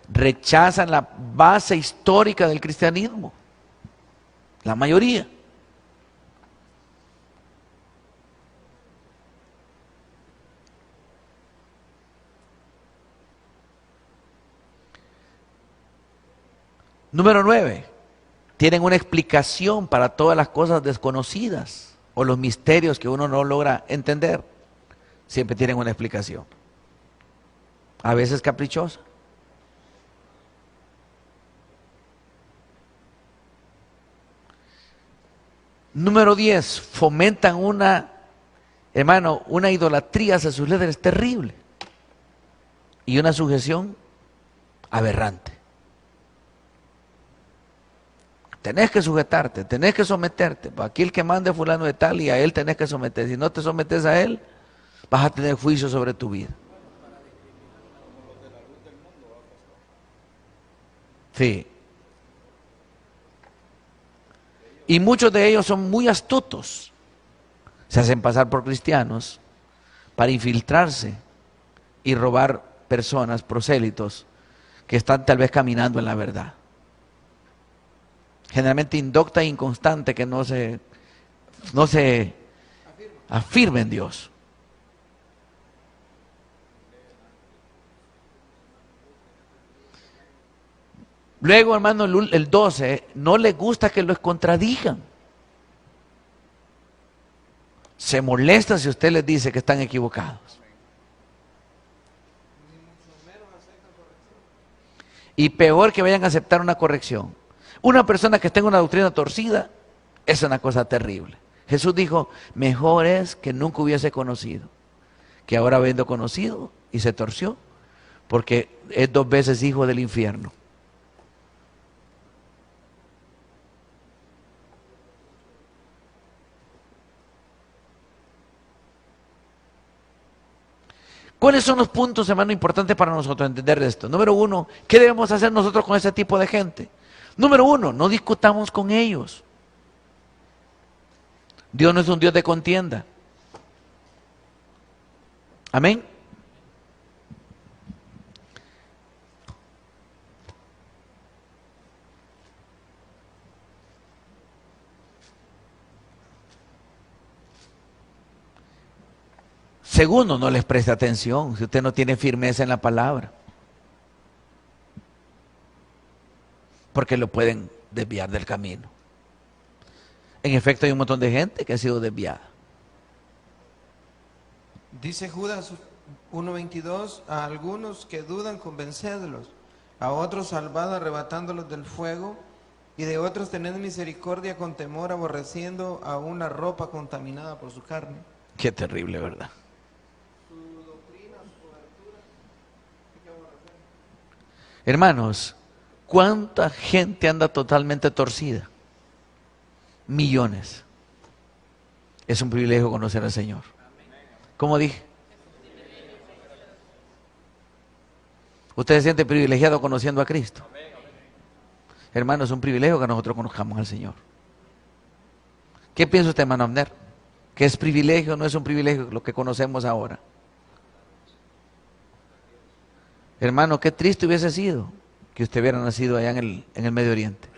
rechazan la base histórica del cristianismo. La mayoría. Número 9, tienen una explicación para todas las cosas desconocidas o los misterios que uno no logra entender. Siempre tienen una explicación. A veces caprichosa. Número 10, fomentan una idolatría hacia sus líderes terrible y una sujeción aberrante. Tenés que sujetarte, tenés que someterte. Aquí el que mande fulano de tal y a él tenés que someter. Si no te sometes a él, vas a tener juicio sobre tu vida. Sí. Y muchos de ellos son muy astutos. Se hacen pasar por cristianos para infiltrarse y robar personas, prosélitos, que están tal vez caminando en la verdad. Generalmente indocta e inconstante que no se afirma en Dios. Luego, hermano, el 12, no les gusta que los contradigan. Se molestan si usted les dice que están equivocados. Y peor que vayan a aceptar una corrección. Una persona que tenga una doctrina torcida es una cosa terrible. Jesús dijo, mejor es que nunca hubiese conocido, que ahora habiendo conocido y se torció, porque es 2 veces hijo del infierno. ¿Cuáles son los puntos, hermano, importantes para nosotros entender de esto? Número 1, ¿qué debemos hacer nosotros con ese tipo de gente? Número 1, no discutamos con ellos. Dios no es un Dios de contienda. Amén. Segundo, no les preste atención si usted no tiene firmeza en la palabra. Porque lo pueden desviar del camino. En efecto, hay un montón de gente que ha sido desviada. Dice Judas 1:22, a algunos que dudan convencedlos, a otros salvad arrebatándolos del fuego, y de otros tened misericordia con temor, aborreciendo a una ropa contaminada por su carne. Qué terrible, ¿verdad? Hermanos, ¿cuánta gente anda totalmente torcida? Millones. Es un privilegio conocer al Señor. ¿Cómo dije? ¿Usted se siente privilegiado conociendo a Cristo? Hermano, es un privilegio que nosotros conozcamos al Señor. ¿Qué piensa usted, hermano Abner? ¿Que es privilegio o no es un privilegio lo que conocemos ahora? Hermano, qué triste hubiese sido que usted hubiera nacido allá en el Medio Oriente.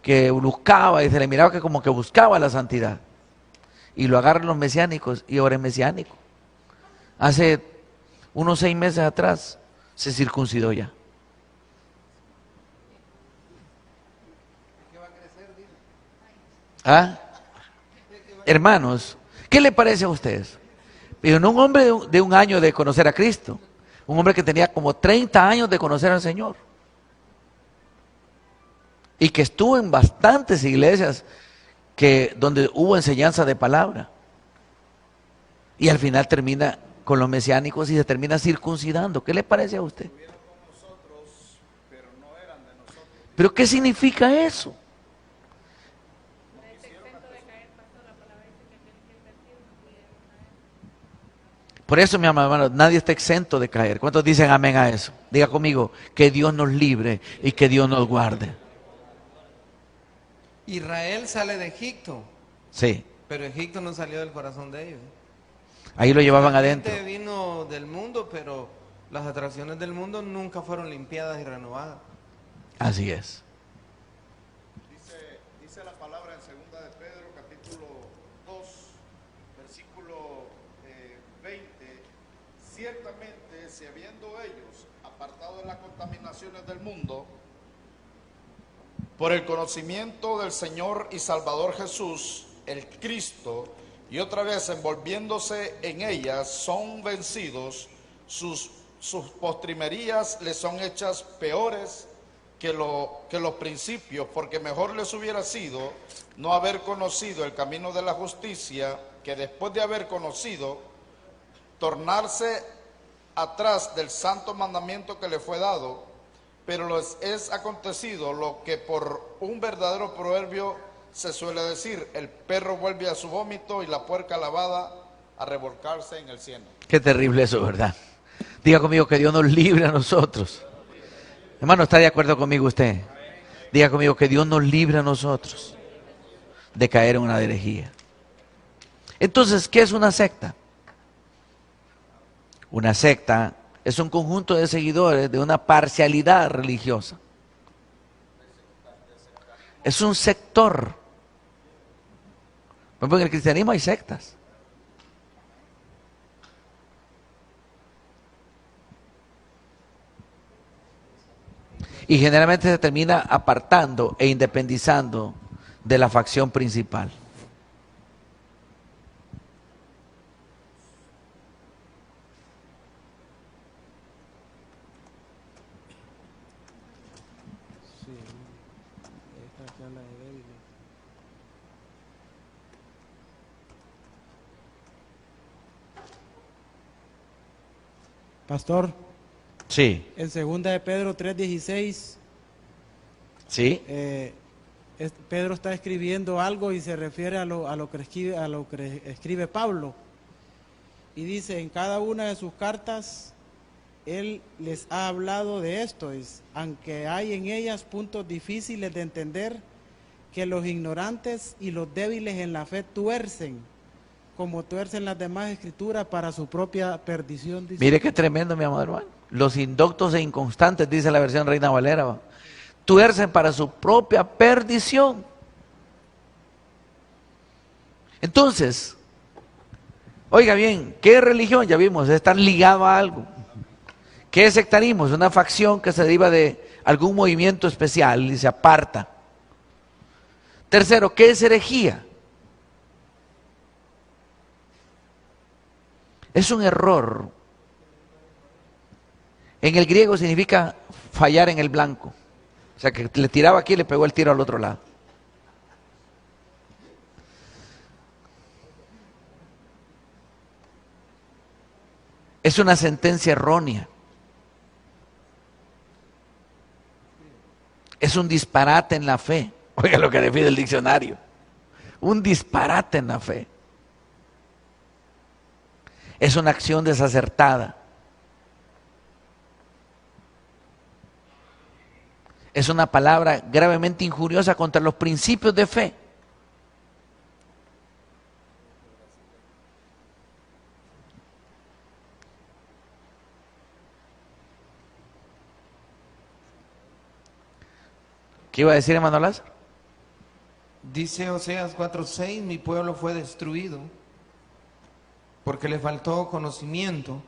Que buscaba y se le miraba que como que buscaba la santidad. Y lo agarran los mesiánicos y ahora es mesiánico. Hace unos 6 meses atrás se circuncidó ya. ¿Ah? Hermanos, ¿qué le parece a ustedes? Pero no un hombre de un año de conocer a Cristo, un hombre que tenía como 30 años de conocer al Señor y que estuvo en bastantes iglesias donde hubo enseñanza de palabra y al final termina con los mesiánicos y se termina circuncidando. ¿Qué le parece a usted? ¿Pero qué significa eso? Por eso, mi amado hermano, nadie está exento de caer. ¿Cuántos dicen amén a eso? Diga conmigo, que Dios nos libre y que Dios nos guarde. Israel sale de Egipto, Sí, pero Egipto no salió del corazón de ellos. ahí lo llevaban La adentro. gente vino del mundo, pero las atracciones del mundo nunca fueron limpiadas y renovadas. Así es. Dice la palabra en 2 de Pedro, capítulo 2, versículo 20, Ciertamente, si habiendo ellos apartado de las contaminaciones del mundo, por el conocimiento del Señor y Salvador Jesús, el Cristo, y otra vez envolviéndose en ellas, son vencidos, sus postrimerías les son hechas peores que los principios, porque mejor les hubiera sido no haber conocido el camino de la justicia, que después de haber conocido, tornarse atrás del santo mandamiento que le fue dado. Pero les es acontecido lo que por un verdadero proverbio se suele decir: el perro vuelve a su vómito y la puerca lavada a revolcarse en el cieno. Qué terrible eso, ¿verdad? Diga conmigo que Dios nos libre a nosotros. Hermano, ¿está de acuerdo conmigo usted? Diga conmigo que Dios nos libre a nosotros de caer en una herejía. Entonces, ¿qué es una secta? Una secta es un conjunto de seguidores de una parcialidad religiosa. Es un sector. Por ejemplo, en el cristianismo hay sectas. Y generalmente se termina apartando e independizando de la facción principal. Sí, esta que habla de débiles. Pastor, Sí, en 2 de Pedro 3:16, sí. Pedro está escribiendo algo y se refiere a lo que escribe Pablo. Y dice, en cada una de sus cartas, él les ha hablado de esto, aunque hay en ellas puntos difíciles de entender, que los ignorantes y los débiles en la fe tuercen, como tuercen las demás escrituras para su propia perdición. Dice. Mire qué tremendo, mi amado hermano. Los indoctos e inconstantes, dice la versión Reina Valera, tuercen para su propia perdición. Entonces, oiga bien, ¿qué religión? Ya vimos, es estar ligado a algo. ¿Qué es sectarismo? Es una facción que se deriva de algún movimiento especial y se aparta. Tercero, ¿qué es herejía? Es un error. En el griego significa fallar en el blanco. O sea, que le tiraba aquí y le pegó el tiro al otro lado. Es una sentencia errónea. Es un disparate en la fe. Oiga lo que define el diccionario. Un disparate en la fe. Es una acción desacertada. Es una palabra gravemente injuriosa contra los principios de fe. ¿Qué iba a decir, hermano Lázaro? Dice Oseas 4:6, mi pueblo fue destruido porque le faltó conocimiento.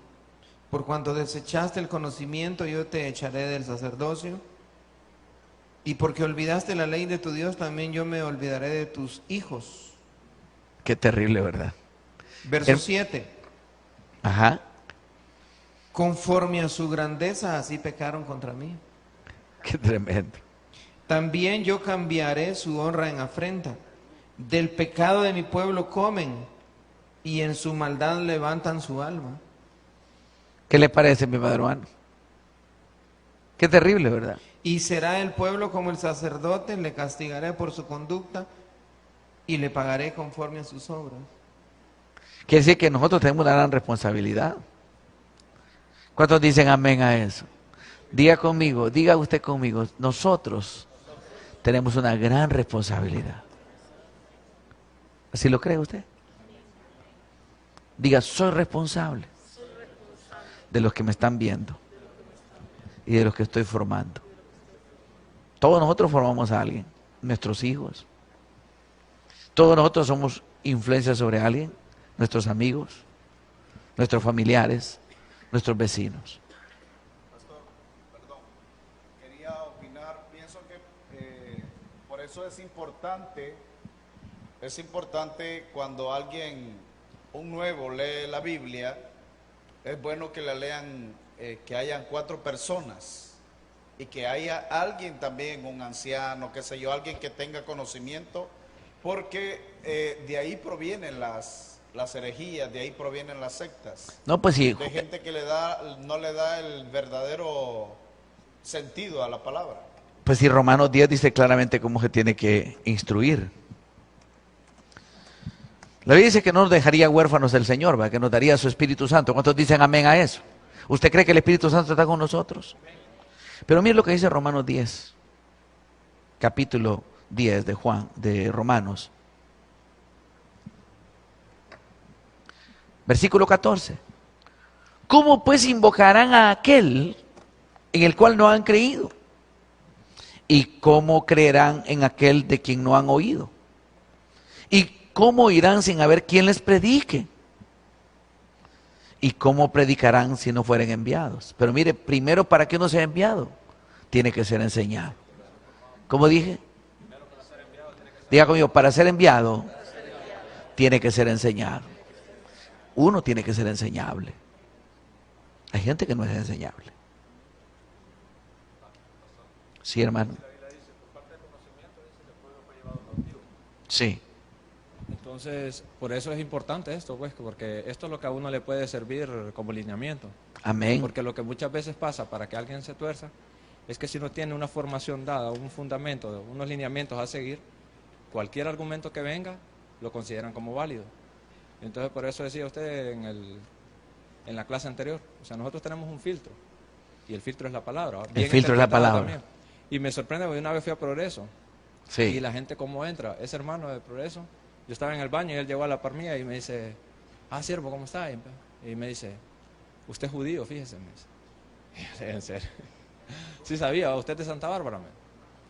Por cuanto desechaste el conocimiento, yo te echaré del sacerdocio. Y porque olvidaste la ley de tu Dios, también yo me olvidaré de tus hijos. Qué terrible, ¿verdad? Verso 7. Ajá. Conforme a su grandeza, así pecaron contra mí. Qué tremendo. También yo cambiaré su honra en afrenta. Del pecado de mi pueblo comen, y en su maldad levantan su alma. ¿Qué le parece, mi padre hermano? Qué terrible, ¿verdad? Y será el pueblo como el sacerdote, le castigaré por su conducta y le pagaré conforme a sus obras. Quiere decir que nosotros tenemos una gran responsabilidad. ¿Cuántos dicen amén a eso? Diga conmigo, diga usted conmigo, nosotros tenemos una gran responsabilidad. ¿Así lo cree usted? Diga, soy responsable de los que me están viendo y de los que estoy formando. Todos nosotros formamos a alguien, nuestros hijos. Todos nosotros somos influencia sobre alguien, nuestros amigos, nuestros familiares, nuestros vecinos. Pastor, perdón, quería opinar, pienso que por eso es importante cuando un nuevo lee la Biblia, es bueno que la lean, que hayan 4 personas y que haya alguien también, un anciano, qué sé yo, alguien que tenga conocimiento, porque de ahí provienen las herejías, de ahí provienen las sectas. No, pues sí, De gente que no le da el verdadero sentido a la palabra. pues sí, Romanos 10 dice claramente cómo se tiene que instruir. La Biblia dice que no nos dejaría huérfanos del Señor, ¿verdad? Que nos daría su Espíritu Santo. ¿Cuántos dicen amén a eso? ¿Usted cree que el Espíritu Santo está con nosotros? Pero mire lo que dice Romanos 10, capítulo 10 de Romanos. Versículo 14. ¿Cómo pues invocarán a aquel en el cual no han creído? ¿Y cómo creerán en aquel de quien no han oído? ¿Y cómo irán sin haber quien les predique? ¿Y cómo predicarán si no fueren enviados? Pero mire, primero, para que uno sea enviado, tiene que ser enseñado. ¿Cómo dije? Diga conmigo, para ser enviado, tiene que ser enseñado. Uno tiene que ser enseñable. Hay gente que no es enseñable. Sí, hermano. Sí. Entonces, por eso es importante esto, pues, porque esto es lo que a uno le puede servir como lineamiento. Amén. Porque lo que muchas veces pasa para que alguien se tuerza es que si no tiene una formación dada, un fundamento, unos lineamientos a seguir, cualquier argumento que venga lo consideran como válido. Entonces, por eso decía usted en la clase anterior, o sea, nosotros tenemos un filtro, y el filtro es la palabra. El filtro es la palabra. También. Y me sorprende, porque una vez fui a Progreso, Sí. y la gente cómo entra, ese hermano de Progreso, yo estaba en el baño y él llegó a la par mía y me dice, siervo, ¿cómo está? Y me dice, usted es judío, fíjese, me dice. En serio. Sí sabía, usted es de Santa Bárbara, me.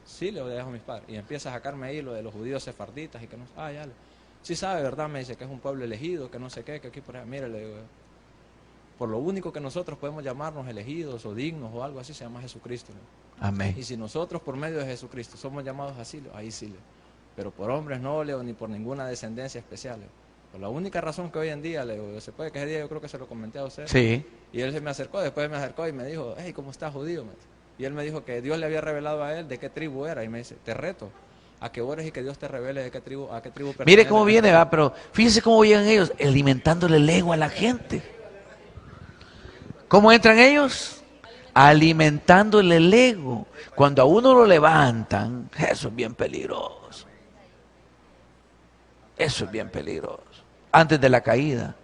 Sí, le dejo a mis padres. Y empieza a sacarme ahí lo de los judíos sefarditas y que no, ya. Sí sabe, ¿verdad? Me dice que es un pueblo elegido, que no sé qué, que aquí por allá. Mire, le digo, por lo único que nosotros podemos llamarnos elegidos o dignos o algo así, se llama Jesucristo, ¿no? Amén. Y si nosotros por medio de Jesucristo somos llamados así, ahí sí, pero por hombres no, Leo, ni por ninguna descendencia especial, Leo. Por la única razón que hoy en día, Leo, se puede que ese día yo creo que se lo comenté a usted. Sí. Y él se me acercó, después me acercó y me dijo, hey, ¿cómo estás, judío? Y él me dijo que Dios le había revelado a él de qué tribu era. Y me dice, te reto a que ores y que Dios te revele de qué tribu, a qué tribu pertenece. Mire cómo viene, va, pero fíjese cómo llegan ellos, alimentándole el ego a la gente. ¿Cómo entran ellos? Alimentándole el ego. Cuando a uno lo levantan, eso es bien peligroso. Eso es bien peligroso. Antes de la caída.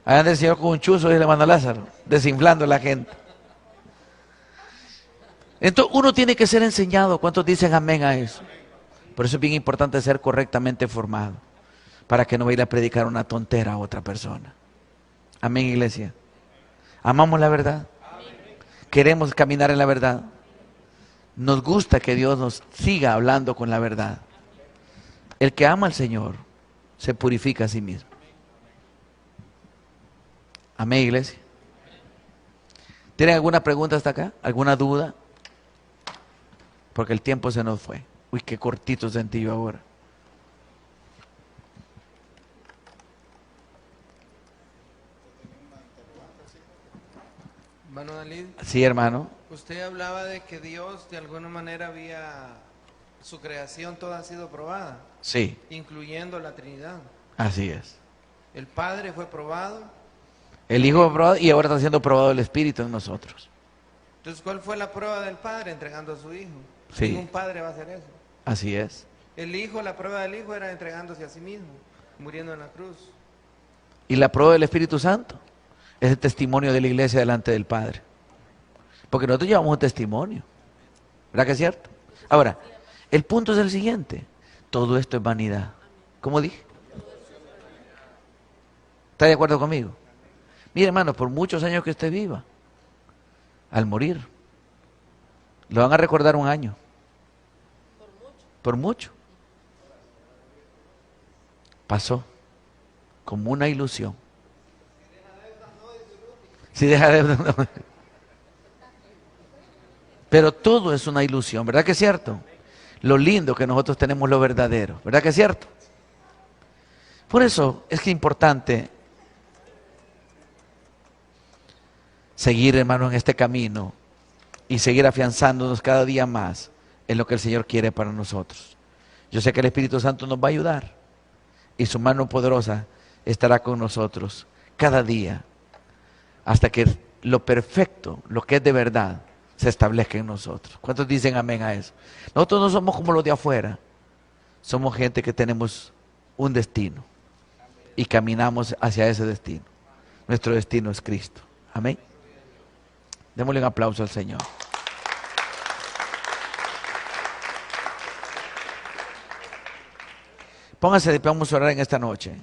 Allá anda el Señor con un chuzo, dice el hermano Lázaro, desinflando a la gente. Entonces uno tiene que ser enseñado. ¿Cuántos dicen amén a eso? Por eso es bien importante ser correctamente formado, para que no vaya a predicar una tontera a otra persona. Amén, iglesia. ¿Amamos la verdad? ¿Queremos caminar en la verdad? Nos gusta que Dios nos siga hablando con la verdad. El que ama al Señor se purifica a sí mismo. Amén, iglesia. ¿Tienen alguna pregunta hasta acá? ¿Alguna duda? Porque el tiempo se nos fue. Uy, qué cortito sentí yo ahora. Hermano Dalí, Sí, hermano. usted hablaba de que Dios de alguna manera su creación toda ha sido probada, Sí, incluyendo la Trinidad. así es. El Padre fue probado. El Hijo fue probado y ahora está siendo probado el Espíritu en nosotros. Entonces, ¿cuál fue la prueba del Padre? Entregando a su Hijo. Sí. Ningún padre va a hacer eso. Así es. El Hijo, la prueba del Hijo era entregándose a sí mismo, muriendo en la cruz. Y la prueba del Espíritu Santo es el testimonio de la iglesia delante del Padre. Porque nosotros llevamos un testimonio. ¿Verdad que es cierto? Ahora, el punto es el siguiente. Todo esto es vanidad. ¿Cómo dije? ¿Está de acuerdo conmigo? Mire, hermano, por muchos años que usted viva, al morir, lo van a recordar un año. Por mucho. Pasó como una ilusión. Si deja de... no. Pero todo es una ilusión, ¿verdad que es cierto? Lo lindo que nosotros tenemos lo verdadero, ¿verdad que es cierto? Por eso es que es importante seguir, hermano, en este camino y seguir afianzándonos cada día más en lo que el Señor quiere para nosotros. Yo sé que el Espíritu Santo nos va a ayudar y su mano poderosa estará con nosotros cada día hasta que lo perfecto, lo que es de verdad, se establezca en nosotros. ¿Cuántos dicen amén a eso? Nosotros no somos como los de afuera, somos gente que tenemos un destino y caminamos hacia ese destino. Nuestro destino es Cristo. Amén. Démosle un aplauso al Señor. Póngase de pie, vamos a orar en esta noche.